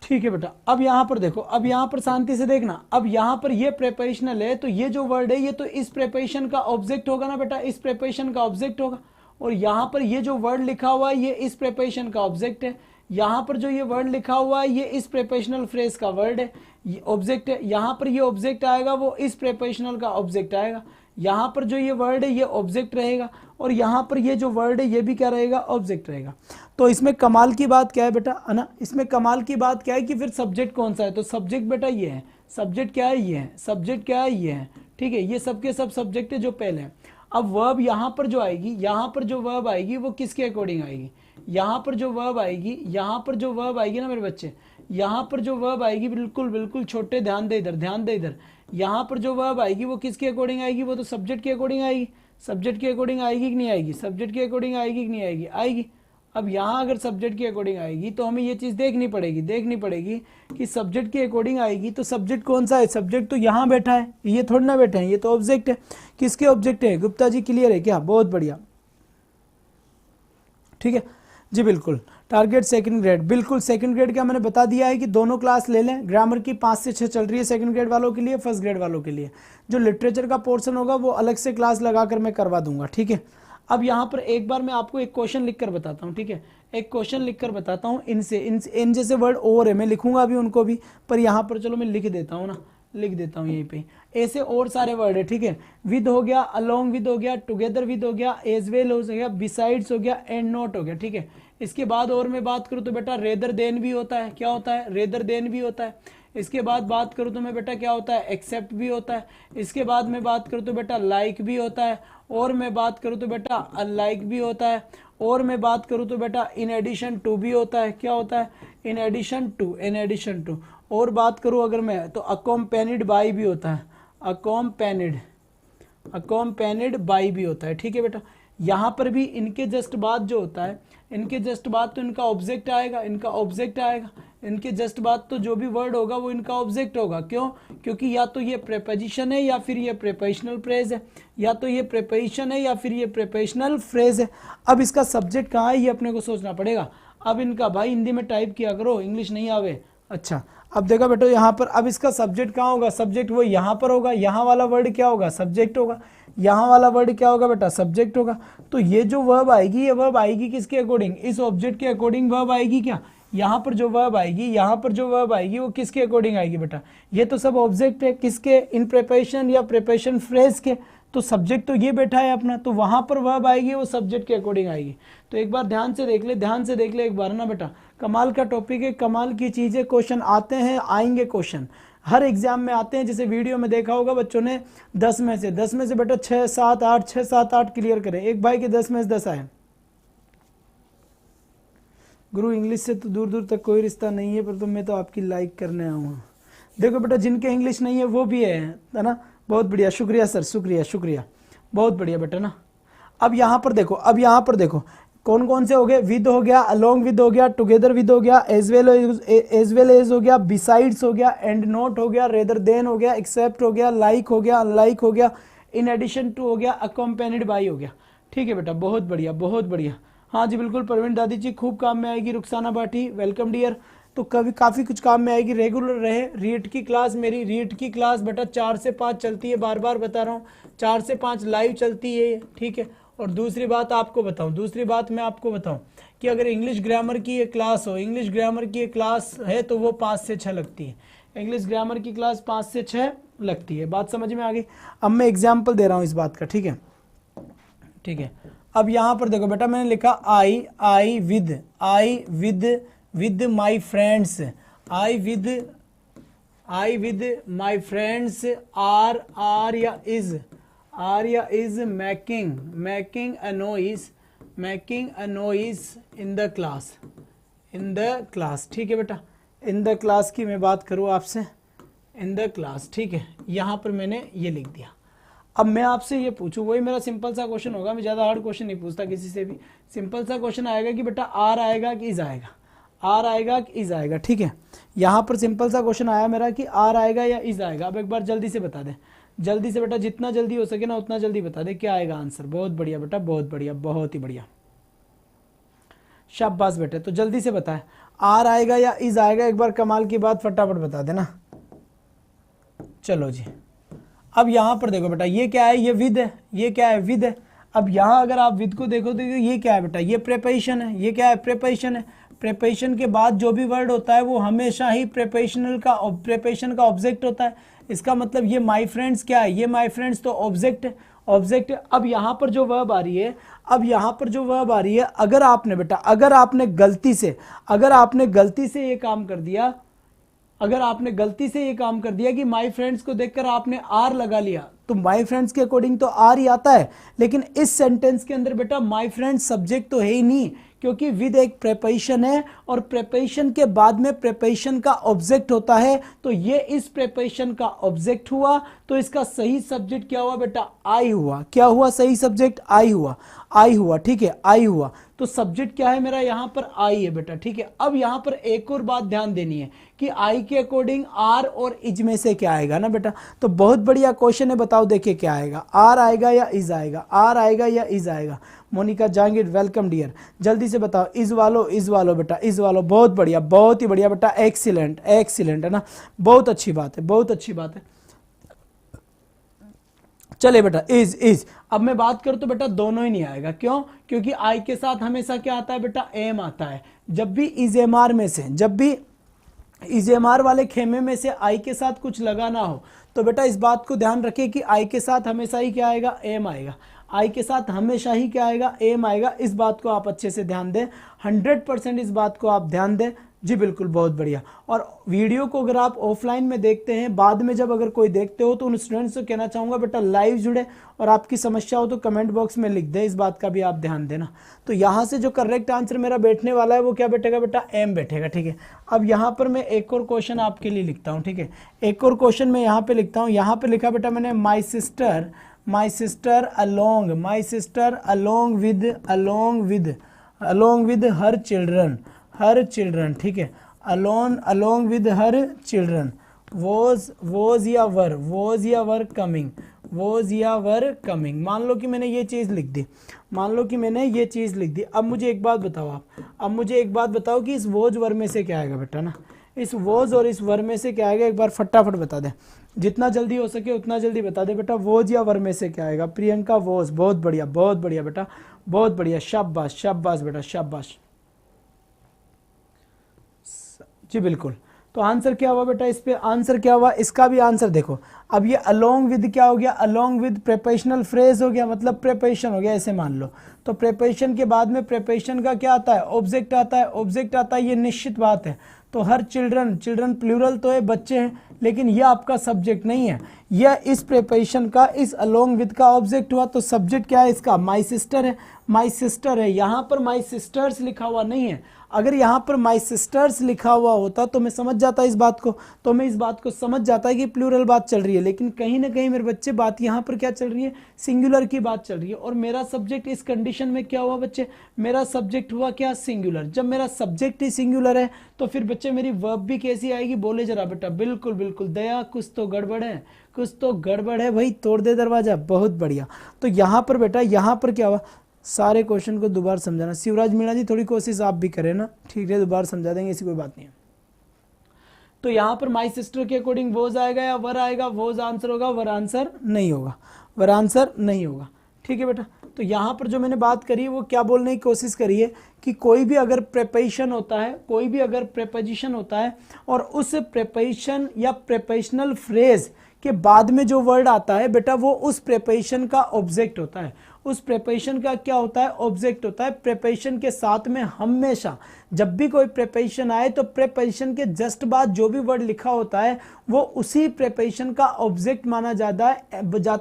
ठीक है बेटा। अब यहाँ पर देखो, अब यहाँ पर शांति से देखना, अब यहाँ पर ये प्रेपोजिशनल है तो ये जो वर्ड है ये तो इस प्रेपोजिशन का ऑब्जेक्ट होगा ना बेटा, इस प्रेपोजिशन का ऑब्जेक्ट होगा। और यहाँ पर ये जो वर्ड लिखा हुआ है ये इस प्रेपोजिशन का ऑब्जेक्ट है। यहाँ पर जो ये वर्ड लिखा हुआ है ये इस प्रेपोजिशनल फ्रेज का वर्ड है, ये ऑब्जेक्ट है। यहाँ पर ये ऑब्जेक्ट आएगा वो इस प्रेपोजिशनल का ऑब्जेक्ट आएगा। यहाँ पर जो ये वर्ड है ये ऑब्जेक्ट रहेगा और यहाँ पर ये जो वर्ड है ये भी क्या रहेगा, ऑब्जेक्ट रहेगा। तो इसमें कमाल की बात क्या है बेटा, है ना, इसमें कमाल की बात क्या है कि फिर सब्जेक्ट कौन सा है, तो सब्जेक्ट बेटा ये है, सब्जेक्ट क्या है, ये है, सब्जेक्ट क्या है, ये है, ठीक है। ये सबके सब सब्जेक्ट है जो पहले है। अब वर्ब यहाँ पर जो आएगी, यहाँ पर जो वर्ब आएगी वो किसके अकॉर्डिंग आएगी, यहाँ पर जो वर्ब आएगी, यहाँ पर जो वर्ब आएगी ना मेरे बच्चे, यहाँ पर जो वर्ब आएगी, बिल्कुल बिल्कुल छोटे ध्यान दे इधर, ध्यान दे इधर, यहाँ पर जो वर्ब आएगी वो किसके अकॉर्डिंग आएगी, वो तो सब्जेक्ट के अकॉर्डिंग आएगी। सब्जेक्ट के अकॉर्डिंग आएगी कि नहीं आएगी, सब्जेक्ट के अकॉर्डिंग आएगी कि नहीं आएगी, आएगी। अब यहाँ अगर सब्जेक्ट के अकॉर्डिंग आएगी तो हमें ये चीज़ देखनी पड़ेगी कि सब्जेक्ट के अकॉर्डिंग आएगी तो सब्जेक्ट कौन सा है, सब्जेक्ट तो यहाँ बैठा है, ये थोड़ा ना बैठे हैं, ये तो ऑब्जेक्ट है। किसके ऑब्जेक्ट है, गुप्ता जी क्लियर है क्या, बहुत बढ़िया, ठीक है जी, बिल्कुल। टारगेट सेकंड ग्रेड, बिल्कुल सेकंड ग्रेड का मैंने बता दिया है कि दोनों क्लास ले लें। ग्रामर की 5 से 6 चल रही है सेकंड ग्रेड वालों के लिए, फर्स्ट ग्रेड वालों के लिए। जो लिटरेचर का पोर्शन होगा वो अलग से क्लास लगाकर मैं करवा दूंगा, ठीक है। अब यहाँ पर एक बार मैं आपको एक क्वेश्चन लिख कर बताता हूँ, ठीक है, एक क्वेश्चन लिख कर बताता हूँ। इन जैसे वर्ड और है, मैं लिखूंगा अभी उनको भी, पर यहाँ पर चलो मैं लिख देता हूँ ना, लिख देता हूँ यहीं पे। ऐसे और सारे वर्ड है, ठीक है, विद हो गया, अलोंग विद हो गया, टुगेदर विद हो गया, एज वेल हो गया, बिसाइड्स हो गया, एंड नॉट हो गया, ठीक है। इसके बाद और मैं बात करूँ तो बेटा रेदर देन भी होता है, क्या होता है, रेदर देन भी होता है। इसके बाद बात करूँ तो मैं बेटा क्या होता है, एक्सेप्ट भी होता है। इसके बाद मैं बात करूँ तो बेटा लाइक भी होता है, और मैं बात करूँ तो बेटा अनलाइक भी होता है, और मैं बात करूँ तो बेटा इन एडिशन टू भी होता है, क्या होता है, in addition to, in addition to. और बात करूँ अगर मैं तो अकॉम्पेनिड बाई भी होता है, अकॉम्पेनिड बाई भी होता है, ठीक है बेटा। यहाँ पर भी इनके जस्ट बाद जो होता है, इनके जस्ट बाद तो इनका ऑब्जेक्ट आएगा, इनका ऑब्जेक्ट आएगा, इनके जस्ट बाद तो जो भी वर्ड होगा वो इनका ऑब्जेक्ट होगा। क्यों? क्योंकि या तो ये प्रेपोजिशन है या फिर ये प्रेपोजिशनल फ्रेज है, या तो ये प्रेपोजिशन है या फिर ये प्रेपोजिशनल फ्रेज है। अब इसका सब्जेक्ट कहाँ है ये अपने को सोचना पड़ेगा। अब इनका भाई हिंदी में टाइप किया करो, इंग्लिश नहीं आवे। अच्छा, अब देखा बेटा यहाँ पर, अब इसका सब्जेक्ट कहाँ होगा, सब्जेक्ट वो यहाँ पर होगा, यहाँ वाला वर्ड क्या होगा, सब्जेक्ट होगा, यहाँ वाला वर्ड क्या होगा बेटा, सब्जेक्ट होगा। तो ये जो वर्ब आएगी, ये वर्ब आएगी किसके अकॉर्डिंग, इस ऑब्जेक्ट के अकॉर्डिंग वर्ब आएगी क्या। यहाँ पर जो वर्ब आएगी, यहाँ पर जो वर्ब आएगी वो किसके अकॉर्डिंग आएगी बेटा, ये तो सब ऑब्जेक्ट है, किसके, इन प्रिपरेशन या प्रिपरेशन फ्रेज के। तो सब्जेक्ट तो ये बैठा है अपना, तो वहाँ पर वर्ब आएगी वो सब्जेक्ट के अकॉर्डिंग आएगी। तो एक बार ध्यान से देख ले, ध्यान से देख ले एक बार ना बेटा, कमाल का टॉपिक है, कमाल की चीज़ें, क्वेश्चन आते हैं, आएंगे क्वेश्चन, हर एग्जाम में आते हैं। जैसे वीडियो में देखा होगा बच्चों ने 10 में से बेटा 6, 7, 8, 6, 7, 8 क्लियर करे। एक भाई के 10 में से 10 आए। गुरु इंग्लिश से तो दूर दूर तक कोई रिश्ता नहीं है, पर तो मैं तो आपकी लाइक करने आऊँगा। देखो बेटा जिनके इंग्लिश नहीं है वो भी है ना, बहुत बढ़िया, शुक्रिया सर, शुक्रिया शुक्रिया, बहुत बढ़िया बेटा ना। अब यहाँ पर देखो, अब यहाँ पर देखो कौन कौन से हो गए, विद हो गया, अलोंग विद हो गया, टुगेदर विद हो गया, एज वेल एज हो गया, बिसाइड्स हो गया, एंड नॉट हो गया, रेदर देन हो गया, एक्सेप्ट हो गया, लाइक हो गया, अनलाइक हो गया, इन एडिशन टू हो गया, अकॉम्पेनिड बाई हो गया। ठीक है बेटा, बहुत बढ़िया बहुत बढ़िया। हाँ जी बिल्कुल प्रवीण दादी जी, खूब काम में आएगी। Rukhsana Bhati welcome dear. तो कभी काफ़ी कुछ काम में आएगी, रेगुलर रहे। रीट की क्लास, मेरी रीट की क्लास बेटा 4 से 5 चलती है, बार बार बता रहा हूँ, 4 से 5 लाइव चलती है, ठीक है। और दूसरी बात आपको बताऊं, दूसरी बात मैं आपको बताऊं कि अगर इंग्लिश ग्रामर की ये क्लास हो, इंग्लिश ग्रामर की ये क्लास है तो वो 5 से 6 लगती है। इंग्लिश ग्रामर की क्लास 5 से 6 लगती है। बात समझ में आ गई। अब मैं एग्जाम्पल दे रहा हूँ इस बात का, ठीक है, ठीक है। अब यहाँ पर देखो बेटा, मैंने लिखा I with my friends, I with my friends are या is making a noise in the class, ठीक है बेटा। इन द क्लास की मैं बात करूँ आपसे, इन द क्लास, ठीक है। यहाँ पर मैंने ये लिख दिया। अब मैं आपसे ये पूछूं, वही मेरा सिंपल सा क्वेश्चन होगा, मैं ज़्यादा हार्ड क्वेश्चन नहीं पूछता किसी से भी। सिंपल सा क्वेश्चन आएगा कि बेटा आर आएगा कि इज आएगा, आर आएगा कि इज आएगा, ठीक है। यहाँ पर सिंपल सा क्वेश्चन आया मेरा कि आर आएगा या इज आएगा। अब एक बार जल्दी से बता दे, जल्दी से बेटा, जितना जल्दी हो सके ना उतना जल्दी बता दे क्या आएगा आंसर। बहुत बढ़िया बेटा, बहुत बढ़िया, बहुत ही बढ़िया, शाबाश बेटे। तो जल्दी से बताए आर आएगा या इज आएगा, एक बार कमाल की बात फटाफट बता देना। चलो जी, अब यहाँ पर देखो बेटा, ये क्या है, ये विद है, ये क्या है, विद है। अब यहाँ अगर आप विद को देखो तो ये क्या है बेटा, ये प्रेपोजिशन है। ये क्या है, प्रेपोजिशन है। प्रेपोजिशन के बाद जो भी वर्ड होता है वो हमेशा ही प्रेपोजिशन का ऑब्जेक्ट होता है। इसका मतलब ये माय फ्रेंड्स क्या है, ये माय फ्रेंड्स तो ऑब्जेक्ट है, ऑब्जेक्ट है। अब यहाँ पर जो वर्ब आ रही है, अब यहाँ पर जो वर्ब आ रही है, अगर आपने बेटा, अगर आपने गलती से ये काम कर दिया, अगर आपने गलती से ये काम कर दिया कि माय फ्रेंड्स को देखकर आपने आर लगा लिया, तो माय फ्रेंड्स के अकॉर्डिंग तो आर ही आता है। लेकिन इस सेंटेंस के अंदर बेटा माय फ्रेंड्स सब्जेक्ट तो है ही नहीं, क्योंकि विद एक प्रेपोजिशन है और प्रेपोजिशन के बाद में प्रेपोजिशन का ऑब्जेक्ट होता है। तो ये इस प्रेपोजिशन का ऑब्जेक्ट हुआ, तो इसका सही सब्जेक्ट क्या हुआ बेटा, आई हुआ। क्या हुआ सही सब्जेक्ट, आई हुआ, आई हुआ, ठीक है, आई हुआ। तो सब्जेक्ट क्या है मेरा, यहाँ पर आई है बेटा, ठीक है। अब यहाँ पर एक और बात ध्यान देनी है कि आई के अकॉर्डिंग आर और इज में से क्या आएगा ना बेटा। तो बहुत बढ़िया क्वेश्चन है, बताओ देखिए क्या आएगा, आर आएगा या इज आएगा, आर आएगा या इज आएगा। मोनिका जहांगीर वेलकम डियर, जल्दी से बताओ, इज वालो बेटा, इज वालो, बहुत बढ़िया, बहुत ही बढ़िया बेटा, एक्सीलेंट एक्सीलेंट, है ना, बहुत अच्छी बात है, बहुत अच्छी बात है। चले बेटा इज। अब मैं बात करूँ तो बेटा दोनों ही नहीं आएगा, क्यों? क्योंकि आई के साथ हमेशा क्या आता है बेटा, एम आता है। जब भी इज एम आर में से, जब भी इज एम आर वाले खेमे में से आई के साथ कुछ लगा ना हो तो बेटा इस बात को ध्यान रखिए कि आई के साथ हमेशा ही क्या आएगा, एम आएगा। आई के साथ हमेशा ही क्या आएगा, एम आएगा। इस बात को आप अच्छे से ध्यान दें, 100% इस बात को आप ध्यान दें जी, बिल्कुल, बहुत बढ़िया। और वीडियो को अगर आप ऑफलाइन में देखते हैं, बाद में जब अगर कोई देखते हो तो उन स्टूडेंट्स को कहना चाहूँगा बेटा लाइव जुड़े, और आपकी समस्या हो तो कमेंट बॉक्स में लिख दें, इस बात का भी आप ध्यान देना। तो यहाँ से जो करेक्ट आंसर मेरा बैठने वाला है वो क्या बैठेगा बेटा, एम बैठेगा, ठीक है। अब यहाँ पर मैं एक और क्वेश्चन आपके लिए लिखता हूँ, ठीक है। एक और क्वेश्चन मैं यहाँ पर लिखता हूँ। यहाँ पर लिखा बेटा मैंने my sister along with her children, ठीक है। along with her children was या were coming। मान लो कि मैंने ये चीज़ लिख दी। अब मुझे एक बात बताओ कि इस वोज वर में से क्या आएगा बेटा ना, इस वोज और इस वर में से क्या आएगा, एक बार फटाफट बता दे, जितना जल्दी हो सके उतना जल्दी बता दे बेटा। वोज या वर में से क्या आएगा? प्रियंका वोज। बहुत बढ़िया बेटा, बहुत बढ़िया, शाबाश बेटा, शाबाश जी, बिल्कुल। तो आंसर क्या हुआ बेटा, इस पे आंसर क्या हुआ? इसका भी आंसर देखो। अब ये अलोंग विद क्या हो गया, अलोंग विद प्रेपोजिशनल फ्रेज हो गया, मतलब प्रेपोजिशन हो गया, ऐसे मान लो। तो प्रेपोजिशन के बाद में प्रेपोजिशन का क्या आता है, ऑब्जेक्ट आता है, ये निश्चित बात है। तो हर चिल्ड्रन प्लूरल तो है, बच्चे हैं, लेकिन यह आपका सब्जेक्ट नहीं है, यह इस प्रेपोजिशन का, इस अलोंग विद का ऑब्जेक्ट हुआ। तो सब्जेक्ट क्या है इसका, माई सिस्टर है। यहाँ पर माई सिस्टर्स लिखा हुआ नहीं है। अगर यहाँ पर माई सिस्टर्स लिखा हुआ होता तो मैं समझ जाता इस बात को, समझ जाता कि प्लूरल बात चल रही है। लेकिन कहीं ना कहीं मेरे बच्चे बात यहाँ पर क्या चल रही है, सिंगुलर की बात चल रही है। और मेरा सब्जेक्ट इस कंडीशन में क्या हुआ बच्चे, मेरा सब्जेक्ट हुआ क्या, सिंगुलर। जब मेरा सब्जेक्ट ही सिंगुलर है तो फिर बच्चे मेरी वर्ब भी कैसी आएगी, बोले जरा बेटा। बिल्कुल दया, कुछ तो गड़बड़ है भाई, तोड़ दे दरवाजा। बहुत बढ़िया। तो यहाँ पर बेटा, यहाँ पर क्या हुआ, सारे क्वेश्चन को दोबारा समझाना। शिवराज मीणा जी थोड़ी कोशिश आप भी करें ना, ठीक है, दोबारा समझा देंगे, ऐसी कोई बात नहीं है। तो यहाँ पर माई सिस्टर के अकॉर्डिंग वोज आएगा या वर आएगा, वोज आंसर होगा, वर आंसर नहीं होगा, ठीक है बेटा। तो यहाँ पर जो मैंने बात करी वो क्या बोलने की कोशिश करी है कि कोई भी अगर प्रेपोजिशन होता है, और उस प्रेपोजिशन या प्रेपोजिशनल फ्रेज के बाद में जो वर्ड आता है बेटा, वो उस प्रेपोजिशन का ऑब्जेक्ट होता है। उस प्रेपोजिशन का क्या होता है, ऑब्जेक्ट होता है। प्रेपोजिशन के साथ में हमेशा जब भी कोई प्रेपोजिशन आए तो प्रेपोजिशन के जस्ट बाद जो भी वर्ड लिखा होता है वो उसी प्रेपोजिशन का ऑब्जेक्ट माना जाता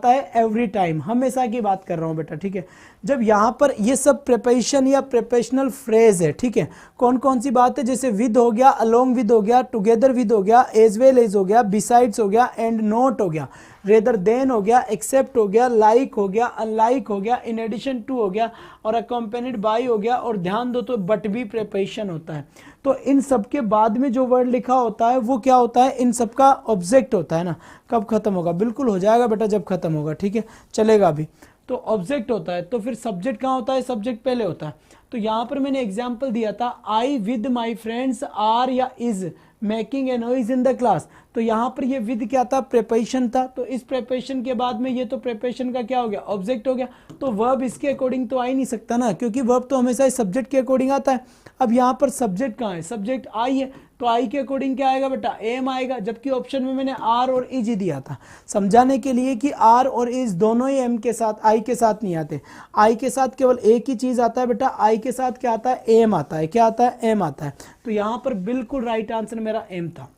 है एवरी टाइम। हमेशा की बात कर रहा हूँ बेटा, ठीक है। जब यहाँ पर ये सब प्रेपोजिशन या प्रेपोजिशनल फ्रेज है, ठीक है, कौन कौन सी बात है, जैसे विद हो गया, अलोंग विद हो गया, टुगेदर विद हो गया, एज वेल एज हो गया, बिसाइड्स हो गया, एंड नोट हो गया, रेदर देन हो गया, एक्सेप्ट हो गया, लाइक हो गया, अनलाइक हो गया, इन एडिशन टू हो गया, और अकम्पेनिड बाय हो गया। और ध्यान दो तो बट भी प्रेपोजिशन होता है। तो इन सब के बाद में जो वर्ड लिखा होता है वो क्या होता है, इन सब का ऑब्जेक्ट होता है ना। कब खत्म होगा, बिल्कुल हो जाएगा बेटा जब खत्म होगा, ठीक है, चलेगा अभी। तो ऑब्जेक्ट होता है, तो फिर सब्जेक्ट कहाँ होता है, सब्जेक्ट पहले होता है। तो यहाँ पर मैंने एग्जाम्पल दिया था, आई विद माई फ्रेंड्स आर या is making a noise in the class. तो यहाँ पर ये विद क्या था, प्रेपोजिशन था। तो इस प्रेपोजिशन के बाद में ये तो प्रेपोजिशन का क्या हो गया, ऑब्जेक्ट हो गया। तो वर्ब इसके अकॉर्डिंग तो आ ही नहीं सकता ना, क्योंकि वर्ब तो हमेशा इस सब्जेक्ट के अकॉर्डिंग आता है। अब यहाँ पर सब्जेक्ट कहाँ है, सब्जेक्ट आई है, तो आई के अकॉर्डिंग क्या आएगा बेटा, एम आएगा। जबकि ऑप्शन में मैंने आर और इज ही दिया था समझाने के लिए कि आर और इज दोनों ही एम के साथ, आई के साथ नहीं आते। आई के साथ केवल एक ही चीज आता है बेटा, आई के साथ क्या आता है, एम आता है। क्या आता है, एम आता है। तो यहाँ पर बिल्कुल राइट आंसर मेरा एम था।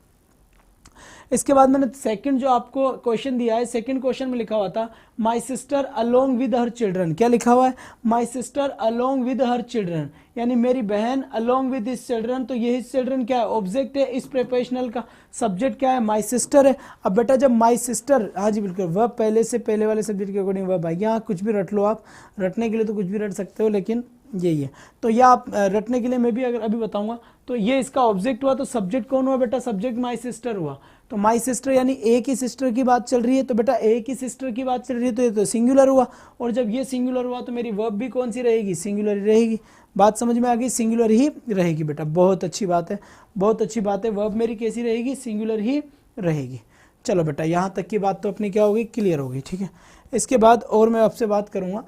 इसके बाद मैंने सेकंड जो आपको क्वेश्चन दिया है, सेकंड क्वेश्चन में लिखा हुआ था my sister along with her children. क्या लिखा हुआ है, my sister along with her children, यानी मेरी बहन अलोंग विद हिज चिल्ड्रन। तो ये हिज चिल्ड्रन क्या है, ऑब्जेक्ट है इस प्रेपोजिशनल का। सब्जेक्ट क्या है, माई सिस्टर है। अब बेटा जब माई सिस्टर, हाँ जी बिल्कुल, वह पहले से पहले वाले सब्जेक्ट के अकॉर्डिंग वह भाई, यहाँ कुछ भी रट लो आप, रटने के लिए तो कुछ भी रट सकते हो, लेकिन यही है। तो यह आप रटने के लिए मैं भी अगर अभी बताऊंगा। तो ये इसका ऑब्जेक्ट हुआ, तो सब्जेक्ट कौन हुआ बेटा, सब्जेक्ट माई सिस्टर हुआ। तो माई सिस्टर यानी एक ही सिस्टर की बात चल रही है, तो बेटा एक ही सिस्टर की बात चल रही है तो ये तो सिंगुलर हुआ। और जब ये सिंगुलर हुआ तो मेरी वर्ब भी कौन सी रहेगी, सिंगुलर ही रहेगी। बात समझ में आ गई, सिंगुलर ही रहेगी बेटा, बहुत अच्छी बात है, बहुत अच्छी बात है। वर्ब मेरी कैसी रहेगी, सिंगुलर ही रहेगी। चलो बेटा यहाँ तक की बात तो अपनी क्या होगी, क्लियर होगी, ठीक है। इसके बाद और मैं आपसे बात करूँगा,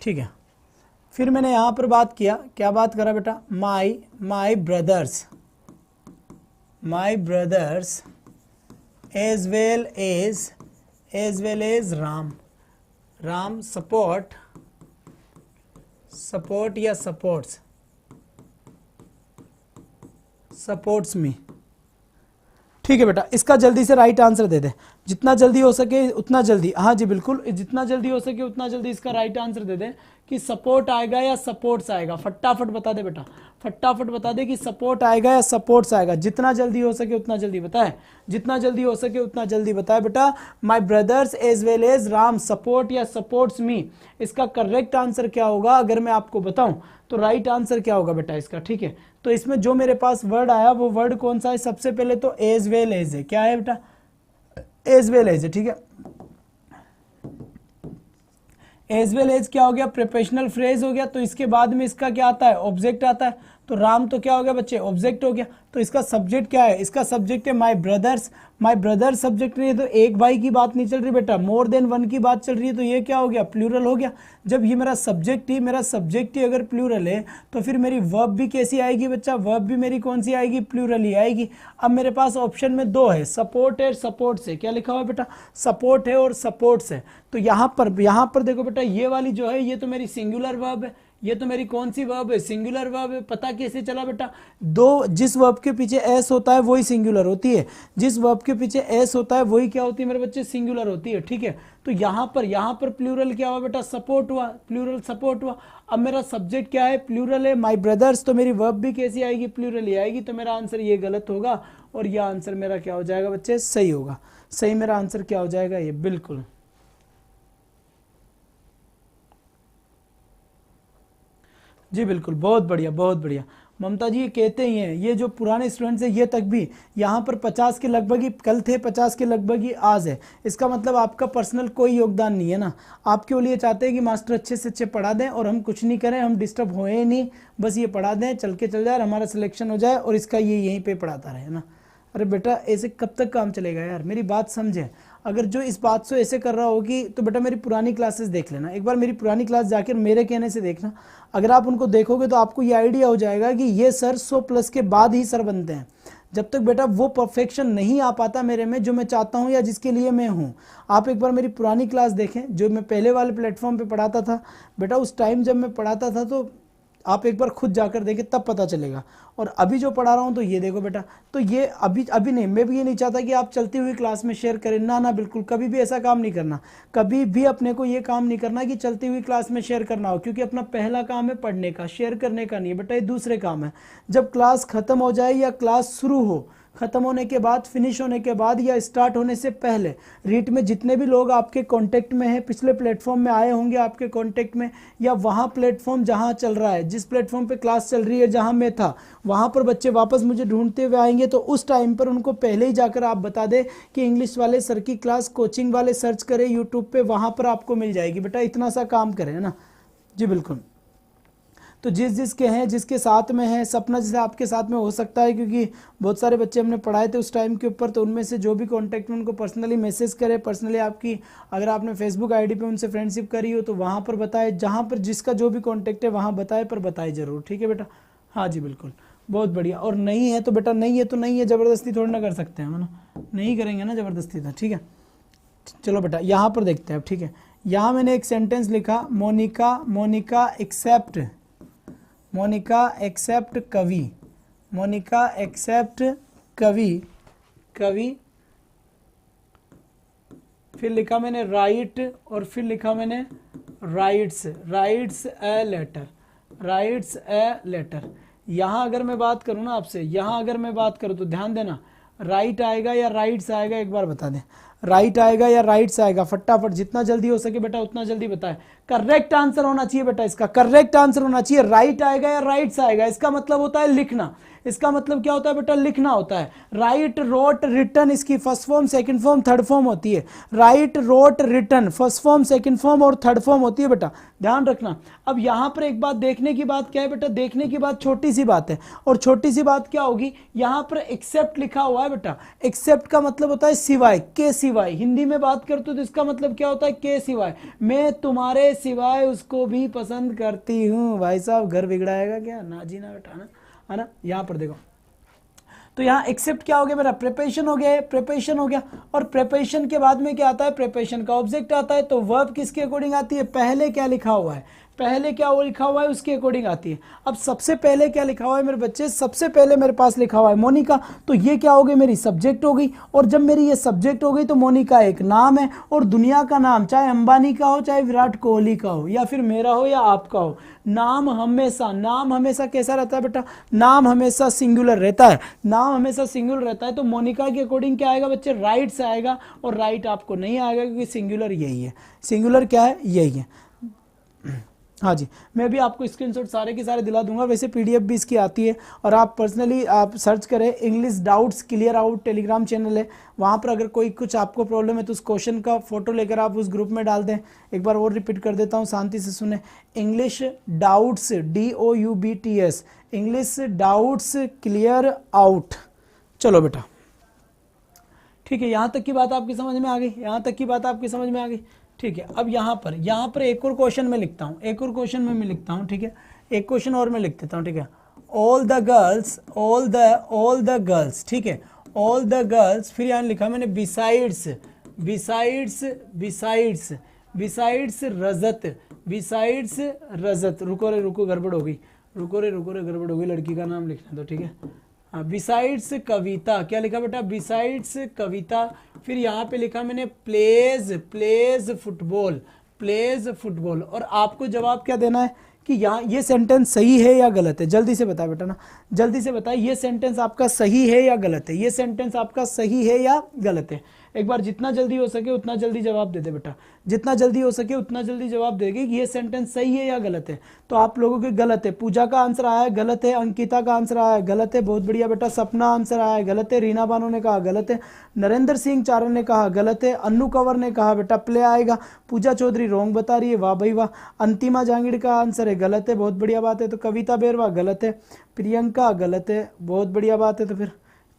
ठीक है। फिर मैंने यहाँ पर बात किया, क्या बात करा बेटा, my brothers as well as Ram support या सपोर्ट्स मी। ठीक है बेटा, इसका जल्दी से राइट आंसर दे दे, जितना जल्दी हो सके उतना जल्दी। हाँ जी बिल्कुल, जितना जल्दी हो सके उतना जल्दी इसका राइट आंसर दे दे कि सपोर्ट आएगा या सपोर्ट्स आएगा। फटाफट बता दे बेटा, फटाफट बता दे कि सपोर्ट आएगा या सपोर्ट्स आएगा। जितना जल्दी हो सके उतना जल्दी बताए, जितना जल्दी हो सके उतना जल्दी बताए बेटा। My brothers as well as Ram support या सपोर्ट्स मी, इसका करेक्ट आंसर क्या होगा अगर मैं आपको बताऊं तो राइट आंसर क्या होगा बेटा इसका। ठीक है, तो इसमें जो मेरे पास वर्ड आया वो वर्ड कौन सा है, सबसे पहले तो एज वेल एज है। क्या है बेटा, एज वेल एज है। ठीक है, एज वेल एज क्या हो गया, प्रोफेशनल फ्रेज हो गया। तो इसके बाद में इसका क्या आता है, ऑब्जेक्ट आता है। तो राम तो क्या हो गया बच्चे, ऑब्जेक्ट हो गया। तो इसका सब्जेक्ट क्या है, इसका सब्जेक्ट है माई ब्रदर्स। माई ब्रदर्स सब्जेक्ट नहीं है तो एक भाई की बात नहीं चल रही बेटा, मोर देन वन की बात चल रही है। तो ये क्या हो गया, प्लूरल हो गया। जब ये मेरा सब्जेक्ट ही अगर प्लूरल है तो फिर मेरी वर्ब भी कैसी आएगी बच्चा, वर्ब भी मेरी कौन सी आएगी, प्लूरल ही आएगी। अब मेरे पास ऑप्शन में दो है, सपोर्ट है, सपोर्ट्स है। क्या लिखा हुआ बेटा, सपोर्ट है और सपोर्ट्स है। तो यहाँ पर देखो बेटा, ये वाली जो है ये तो मेरी सिंगुलर वर्ब है, ये तो मेरी कौन सी वर्ब है, सिंगुलर वर्ब है। पता कैसे चला बेटा, दो जिस वर्ब के पीछे एस होता है वही सिंगुलर होती है, जिस वर्ब के पीछे एस होता है वही क्या होती है मेरे बच्चे, सिंगुलर होती है। ठीक है, तो यहाँ पर प्लूरल क्या हुआ बेटा, सपोर्ट हुआ, प्लूरल सपोर्ट हुआ। अब मेरा सब्जेक्ट क्या है, प्लूरल है, माई ब्रदर्स। तो मेरी वर्ब भी कैसी आएगी, प्लूरल ही आएगी। तो मेरा आंसर ये गलत होगा और यह आंसर मेरा क्या हो जाएगा बच्चे, सही होगा। सही मेरा आंसर क्या हो जाएगा, ये बिल्कुल। जी बिल्कुल, बहुत बढ़िया बहुत बढ़िया। ममता जी ये कहते ही हैं, ये जो पुराने स्टूडेंट्स हैं ये तक भी यहाँ पर 50 के लगभग ही कल थे, 50 के लगभग ही आज है। इसका मतलब आपका पर्सनल कोई योगदान नहीं है ना, आपके लिए चाहते हैं कि मास्टर अच्छे से अच्छे पढ़ा दें और हम कुछ नहीं करें, हम डिस्टर्ब होए ही नहीं, बस ये पढ़ा दें, चल के चल जाए और हमारा सिलेक्शन हो जाए और इसका ये यहीं पर पढ़ाता रहे ना। अरे बेटा ऐसे कब तक काम चलेगा यार, मेरी बात समझे। अगर जो इस बात से ऐसे कर रहा होगी तो बेटा मेरी पुरानी क्लासेस देख लेना, एक बार मेरी पुरानी क्लास जाकर मेरे कहने से देखना। अगर आप उनको देखोगे तो आपको ये आइडिया हो जाएगा कि ये सर 100+ के बाद ही सर बनते हैं। जब तक बेटा वो परफेक्शन नहीं आ पाता मेरे में जो मैं चाहता हूँ या जिसके लिए मैं हूँ। आप एक बार मेरी पुरानी क्लास देखें जो मैं पहले वाले प्लेटफॉर्म पे पढ़ाता था बेटा, उस टाइम जब मैं पढ़ाता था तो आप एक बार खुद जाकर देखें तब पता चलेगा। और अभी जो पढ़ा रहा हूँ तो ये देखो बेटा, तो ये अभी नहीं, मैं भी ये नहीं चाहता कि आप चलती हुई क्लास में शेयर करें, ना बिल्कुल, कभी भी ऐसा काम नहीं करना। कभी भी अपने को ये काम नहीं करना कि चलती हुई क्लास में शेयर करना हो, क्योंकि अपना पहला काम है पढ़ने का, शेयर करने का नहीं है बेटा, ये दूसरे काम है। जब क्लास खत्म हो जाए या क्लास शुरू हो, खत्म होने के बाद, फिनिश होने के बाद या स्टार्ट होने से पहले रीट में जितने भी लोग आपके कांटेक्ट में हैं, पिछले प्लेटफॉर्म में आए होंगे आपके कांटेक्ट में, या वहाँ प्लेटफॉर्म जहाँ चल रहा है, जिस प्लेटफॉर्म पे क्लास चल रही है जहाँ मैं था, वहाँ पर बच्चे वापस मुझे ढूंढते हुए आएंगे। तो उस टाइम पर उनको पहले ही जाकर आप बता दें कि इंग्लिश वाले सर की क्लास कोचिंग वाले सर्च करें यूट्यूब पर, वहाँ पर आपको मिल जाएगी बेटा। इतना सा काम करें ना। जी बिल्कुल। तो जिसके हैं, जिसके साथ में है, सपना जैसे आपके साथ में हो सकता है, क्योंकि बहुत सारे बच्चे हमने पढ़ाए थे उस टाइम के ऊपर, तो उनमें से जो भी कांटेक्ट में उनको पर्सनली मैसेज करें, पर्सनली आपकी अगर आपने फेसबुक आईडी पे उनसे फ्रेंडशिप करी हो तो वहाँ पर बताए, जहाँ पर जिसका जो भी कॉन्टैक्ट है वहाँ बताए, पर बताए ज़रूर। ठीक है बेटा, हाँ जी बिल्कुल, बहुत बढ़िया। और नहीं है तो बेटा नहीं है तो नहीं है, ज़बरदस्ती थोड़ी ना कर सकते हैं, है ना, नहीं करेंगे ना ज़बरदस्ती था। ठीक है, चलो बेटा यहाँ पर देखते हैं। ठीक है, यहाँ मैंने एक सेंटेंस लिखा, मोनिका एक्सेप्ट कवि, मोनिका एक्सेप्ट कवि, फिर लिखा मैंने राइट, और फिर लिखा मैंने राइट्स ए लेटर। यहाँ अगर मैं बात करूँ ना आपसे, यहाँ अगर मैं बात करूँ तो ध्यान देना, राइट आएगा या राइट्स आएगा, एक बार बता दें, राइट आएगा या राइट्स आएगा, फटाफट जितना जल्दी हो सके बेटा उतना जल्दी बताए। करेक्ट आंसर होना चाहिए बेटा, इसका करेक्ट आंसर होना चाहिए राइट आएगा या राइट्स आएगा। इसका मतलब होता है लिखना, इसका मतलब क्या होता है बेटा, लिखना होता है। राइट, रोट, रिटन इसकी first form, second form, third form होती है। Right, wrote, written first form, second form और थर्ड फॉर्म होती है बेटा, ध्यान रखना। अब यहाँ पर एक बात देखने की बात क्या है बेटा, देखने की बात छोटी सी बात है, और छोटी सी बात क्या होगी, यहाँ पर एक्सेप्ट लिखा हुआ है बेटा। एक्सेप्ट का मतलब होता है सिवाय, के सिवाय, हिंदी में बात करते तो इसका मतलब क्या होता है, के सिवाय, मैं तुम्हारे सिवाय उसको भी पसंद करती हूँ। भाई साहब घर बिगड़ाएगा क्या, ना जी ना बेटा, है ना। यहाँ पर देखो, तो यहाँ एक्सेप्ट क्या हो गया मेरा, प्रिपरेशन हो गया, प्रिपरेशन हो गया। और प्रिपरेशन के बाद में क्या आता है, प्रिपरेशन का ऑब्जेक्ट आता है। तो वर्ब किसके अकॉर्डिंग आती है, पहले क्या लिखा हुआ है, पहले क्या वो लिखा हुआ है उसके अकॉर्डिंग आती है। अब सबसे पहले क्या लिखा हुआ है मेरे बच्चे, सबसे पहले मेरे पास लिखा हुआ है मोनिका, तो ये क्या हो गई, मेरी सब्जेक्ट हो गई। और जब मेरी ये सब्जेक्ट हो गई तो मोनिका एक नाम है, और दुनिया का नाम चाहे अंबानी का हो, चाहे विराट कोहली का हो, या फिर मेरा हो या आपका हो, नाम हमेशा कैसा रहता है बेटा, नाम हमेशा सिंगुलर रहता है, नाम हमेशा सिंगुलर रहता है। तो मोनिका के अकॉर्डिंग क्या आएगा बच्चे, राइट से आएगा, और राइट आपको नहीं आएगा क्योंकि सिंगुलर यही है, सिंगुलर क्या है, यही है। हाँ जी, मैं भी आपको स्क्रीनशॉट सारे के सारे दिला दूंगा, वैसे पीडीएफ भी इसकी आती है, और आप पर्सनली आप सर्च करें English doubts clear out, Telegram channel है, वहाँ पर अगर कोई कुछ आपको प्रॉब्लम है तो उस क्वेश्चन का फोटो लेकर आप उस ग्रुप में डाल दें। एक बार और रिपीट कर देता हूँ, शांति से सुने, English doubts DOUBTS, English doubts clear out. चलो बेटा ठीक है, यहाँ तक की बात आपकी समझ में आ गई, यहाँ तक की बात आपकी समझ में आ गई। ठीक है, अब यहाँ पर एक और क्वेश्चन में लिखता हूँ, एक और क्वेश्चन में मैं लिखता हूँ। ठीक है, एक क्वेश्चन और मैं लिख देता हूँ। ठीक है, ऑल द गर्ल्स, ठीक है, ऑल द गर्ल्स, फिर यहाँ लिखा मैंने बिसाइड्स रजत, रुको गड़बड़ हो गई, गड़बड़ हो गई, लड़की का नाम लिखना दो। ठीक है, हाँ, बिसाइड्स कविता, क्या लिखा बेटा, बिसाइड्स कविता। फिर यहाँ पे लिखा मैंने प्लेज फुटबॉल, और आपको जवाब क्या देना है कि यहाँ ये सेंटेंस सही है या गलत है, जल्दी से बताए बेटा ना, जल्दी से बताए ये सेंटेंस आपका सही है या गलत है, ये सेंटेंस आपका सही है या गलत है। एक बार जितना जल्दी हो सके उतना जल्दी जवाब दे दे बेटा, जितना जल्दी हो सके उतना जल्दी जवाब देगी कि ये सेंटेंस सही है या गलत है। तो आप लोगों के गलत है, पूजा का आंसर आया है गलत है, अंकिता का आंसर आया है गलत है, बहुत बढ़िया बेटा, सपना आंसर आया है गलत है, रीना बानो ने कहा गलत है, नरेंद्र सिंह चारण ने कहा गलत है, अन्नू कंवर ने कहा बेटा प्ले आएगा, पूजा चौधरी रोंग बता रही है, वाह भाई वाह, अंतिमा जांगिड़ का आंसर है गलत है, बहुत बढ़िया बात है। तो कविता बेरवा गलत है, प्रियंका गलत है, बहुत बढ़िया बात है। तो फिर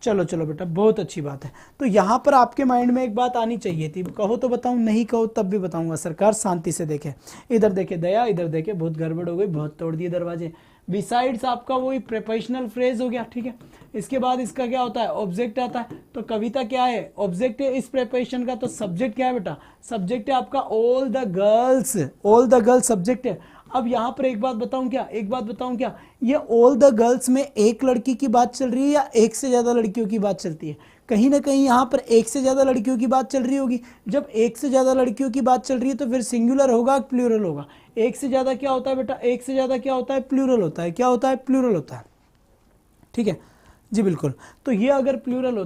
चलो बेटा, बहुत अच्छी बात है। तो यहाँ पर आपके माइंड में एक बात आनी चाहिए थी, कहो तो बताऊँ, नहीं कहो तब भी बताऊंगा, सरकार शांति से देखे, इधर देखे दया, इधर देखे, बहुत गड़बड़ हो गई, बहुत तोड़ दिए दरवाजे। बिसाइड्स आपका वही प्रीपोजिशनल फ्रेज हो गया। ठीक है, इसके बाद इसका क्या होता है, ऑब्जेक्ट आता है। तो कविता क्या है, ऑब्जेक्ट है इस प्रीपोजिशन का। तो सब्जेक्ट क्या है बेटा, सब्जेक्ट है आपका ऑल द गर्ल्स सब्जेक्ट है। अब यहाँ पर एक बात बताऊं क्या, ये ऑल द गर्ल्स में एक लड़की की बात चल रही है या एक से ज़्यादा लड़कियों की बात चलती है, कहीं ना कहीं यहाँ पर एक से ज़्यादा लड़कियों की बात चल रही होगी। जब एक से ज़्यादा लड़कियों की बात चल रही है तो फिर सिंगुलर होगा प्लूरल होगा। एक से ज़्यादा क्या होता है बेटा, एक से ज़्यादा क्या होता है, प्लूरल होता है, क्या होता है, प्लूरल होता है। ठीक है जी बिल्कुल। तो ये अगर प्लूरल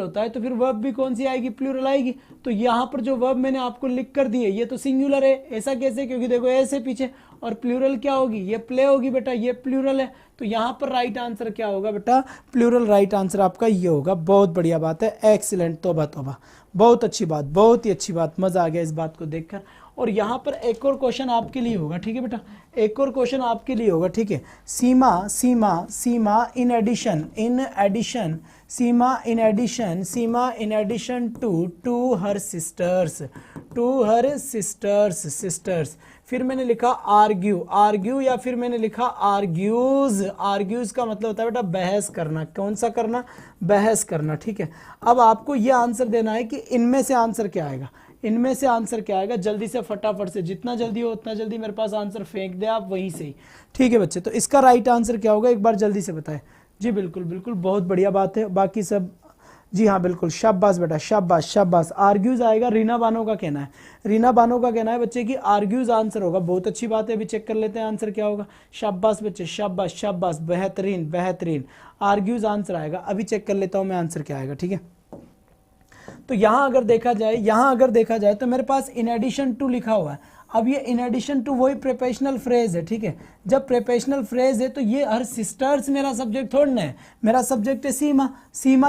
होता है तो फिर वर्ब भी कौन सी आएगी, प्लूरल आएगी। तो यहाँ पर जो वर्ब मैंने आपको लिख कर दी है ये तो सिंगुलर है, ऐसा कैसे, क्योंकि देखो ऐसे पीछे, और प्लूरल क्या होगी, ये प्ले होगी बेटा, ये प्लूरल है। तो यहाँ पर राइट आंसर क्या होगा बेटा, प्लूरल राइट आंसर आपका ये होगा। बहुत बढ़िया बात है, एक्सीलेंट, तोबा, बहुत अच्छी बात, बहुत ही अच्छी बात, मजा आ गया इस बात को देखकर। और यहाँ पर एक और क्वेश्चन आपके लिए होगा। ठीक है बेटा, एक और क्वेश्चन आपके लिए होगा। ठीक है, Seema in addition to her sisters, फिर मैंने लिखा आर्ग्यू या फिर मैंने लिखा आर्ग्यूज का मतलब होता है बेटा बहस करना। कौन सा करना, बहस करना। ठीक है, अब आपको यह आंसर देना है कि इनमें से आंसर क्या आएगा, जल्दी से फटाफट से, जितना जल्दी हो उतना जल्दी मेरे पास आंसर फेंक दे आप वहीं से ही। ठीक है बच्चे, तो इसका राइट आंसर क्या होगा, एक बार जल्दी से बताएं। जी बिल्कुल, बहुत बढ़िया बात है, बाकी सब जी हाँ बिल्कुल, शाबाश बेटा, शाबाश। आर्ग्यूज आएगा, रीना बानो का कहना है बच्चे कि आर्ग्यूज आंसर होगा। बहुत अच्छी बात है, अभी चेक कर लेते हैं आंसर क्या होगा। शाबाश बच्चे, शाबाश, बेहतरीन, आर्ग्यूज आंसर आएगा। अभी चेक कर लेता हूँ मैं आंसर क्या आएगा। ठीक है, तो यहाँ अगर देखा जाए तो मेरे पास इन एडिशन टू लिखा हुआ है। अब ये इन एडिशन टू वही प्रीपोजिशनल फ्रेज है। ठीक है, जब प्रीपोजिशनल फ्रेज है तो ये हर सिस्टर्स मेरा सब्जेक्ट थोड़ा है, मेरा सब्जेक्ट है सीमा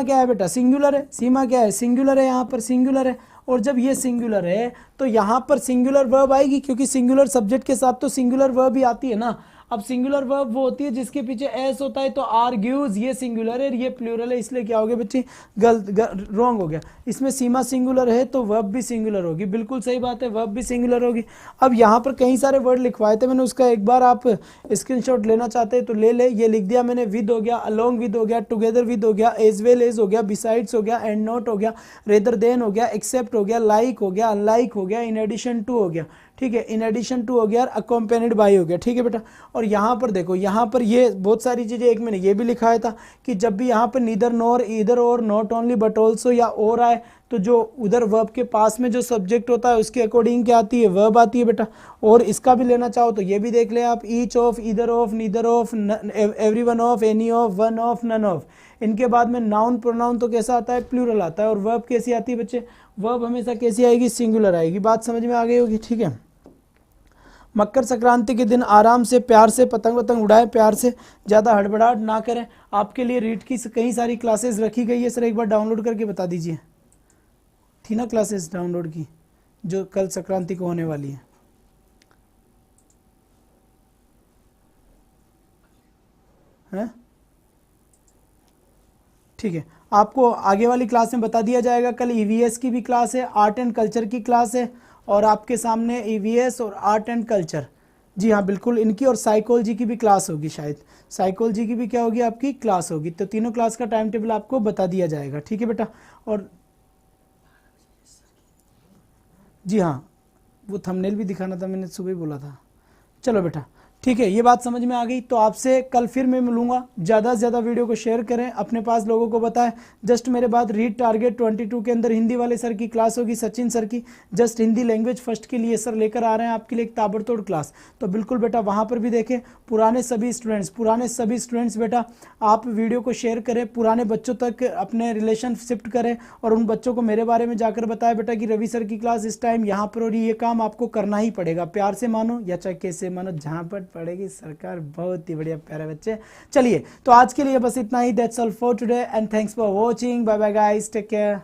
क्या है बेटा, सिंगुलर है। सीमा क्या है, सिंगुलर है, यहाँ पर सिंगुलर है। और जब ये सिंगुलर है तो यहाँ पर सिंगुलर वर्ब आएगी, क्योंकि सिंगुलर सब्जेक्ट के साथ तो सिंगुलर वर्ब ही आती है ना। अब सिंगुलर वर्ब वो होती है जिसके पीछे एस होता है, तो आर्ग्यूज ये सिंगुलर है, ये प्लूरल है, इसलिए क्या हो गया बच्चे, रॉन्ग हो गया। इसमें सीमा सिंगुलर है तो वर्ब भी सिंगुलर होगी, बिल्कुल सही बात है, वर्ब भी सिंगुलर होगी। अब यहाँ पर कई सारे वर्ड लिखवाए थे मैंने, उसका एक बार आप स्क्रीनशॉट लेना चाहते हैं तो ले ले। ये लिख दिया मैंने, विद हो गया, अलोंग विद हो गया, टुगेदर विद हो गया, एज वेल एज हो गया, बिसाइड्स हो गया, एंड नॉट हो गया, रेदर देन हो गया, एक्सेप्ट हो गया, लाइक हो गया, अनलाइक हो गया, इन एडिशन टू हो गया, ठीक है, इन एडिशन टू हो गया, अकम्पेनिड बाय हो गया, ठीक है बेटा। और यहाँ पर देखो, यहाँ पर ये बहुत सारी चीज़ें, एक मैंने ये भी लिखाया था कि जब भी यहाँ पर नीदर नॉर, ईदर और, नॉट ओनली बट ऑल्सो या और आए, तो जो उधर वर्ब के पास में जो सब्जेक्ट होता है उसके अकॉर्डिंग क्या आती है, वर्ब आती है बेटा। और इसका भी लेना चाहो तो ये भी देख ले आप, each of, either of, neither of, every one of, any of, one of, none of. इनके बाद में नाउन प्रोनाउन तो कैसा आता है, प्लूरल आता है। और वर्ब कैसी आती है बच्चे, वर्ब हमेशा कैसी आएगी, सिंगुलर आएगी। बात समझ में आ गई होगी, ठीक है। मकर संक्रांति के दिन आराम से, प्यार से पतंग वतंग उड़ाएं, प्यार से, ज़्यादा हड़बड़ाहट ना करें। आपके लिए रीड की कई सारी क्लासेस रखी गई है, सर एक बार डाउनलोड करके बता दीजिए। थी ना क्लासेस डाउनलोड की जो कल संक्रांति को होने वाली है? ठीक है, आपको आगे वाली क्लास में बता दिया जाएगा। कल ईवीएस की भी क्लास है, आर्ट एंड कल्चर की क्लास है, और आपके सामने ईवीएस और आर्ट एंड कल्चर, जी हाँ बिल्कुल इनकी, और साइकोलॉजी की भी क्लास होगी, शायद साइकोलॉजी की भी क्या होगी आपकी क्लास होगी। तो तीनों क्लास का टाइम टेबल आपको बता दिया जाएगा, ठीक है बेटा। और जी हाँ, वो थंबनेल भी दिखाना था, मैंने सुबह ही बोला था। चलो बेटा ठीक है, ये बात समझ में आ गई। तो आपसे कल फिर मैं मिलूंगा। ज़्यादा से ज़्यादा वीडियो को शेयर करें, अपने पास लोगों को बताएं। जस्ट मेरे बाद रीड टारगेट 22 के अंदर हिंदी वाले सर की क्लास होगी, सचिन सर की। जस्ट हिंदी लैंग्वेज फर्स्ट के लिए सर लेकर आ रहे हैं आपके लिए एक ताबड़तोड़ क्लास। तो बिल्कुल बेटा वहाँ पर भी देखें। पुराने सभी स्टूडेंट्स बेटा आप वीडियो को शेयर करें, पुराने बच्चों तक अपने रिलेशन शिफ्ट करें, और उन बच्चों को मेरे बारे में जाकर बताएं बेटा कि रवि सर की क्लास इस टाइम यहाँ पर, और ये काम आपको करना ही पड़ेगा। प्यार से मानो या चाहे कैसे मानो, जहाँ पर पड़ेगी सरकार। बहुत ही बढ़िया प्यारे बच्चे। चलिए तो आज के लिए बस इतना ही। That's all for today and thanks for watching. Bye bye guys, take care.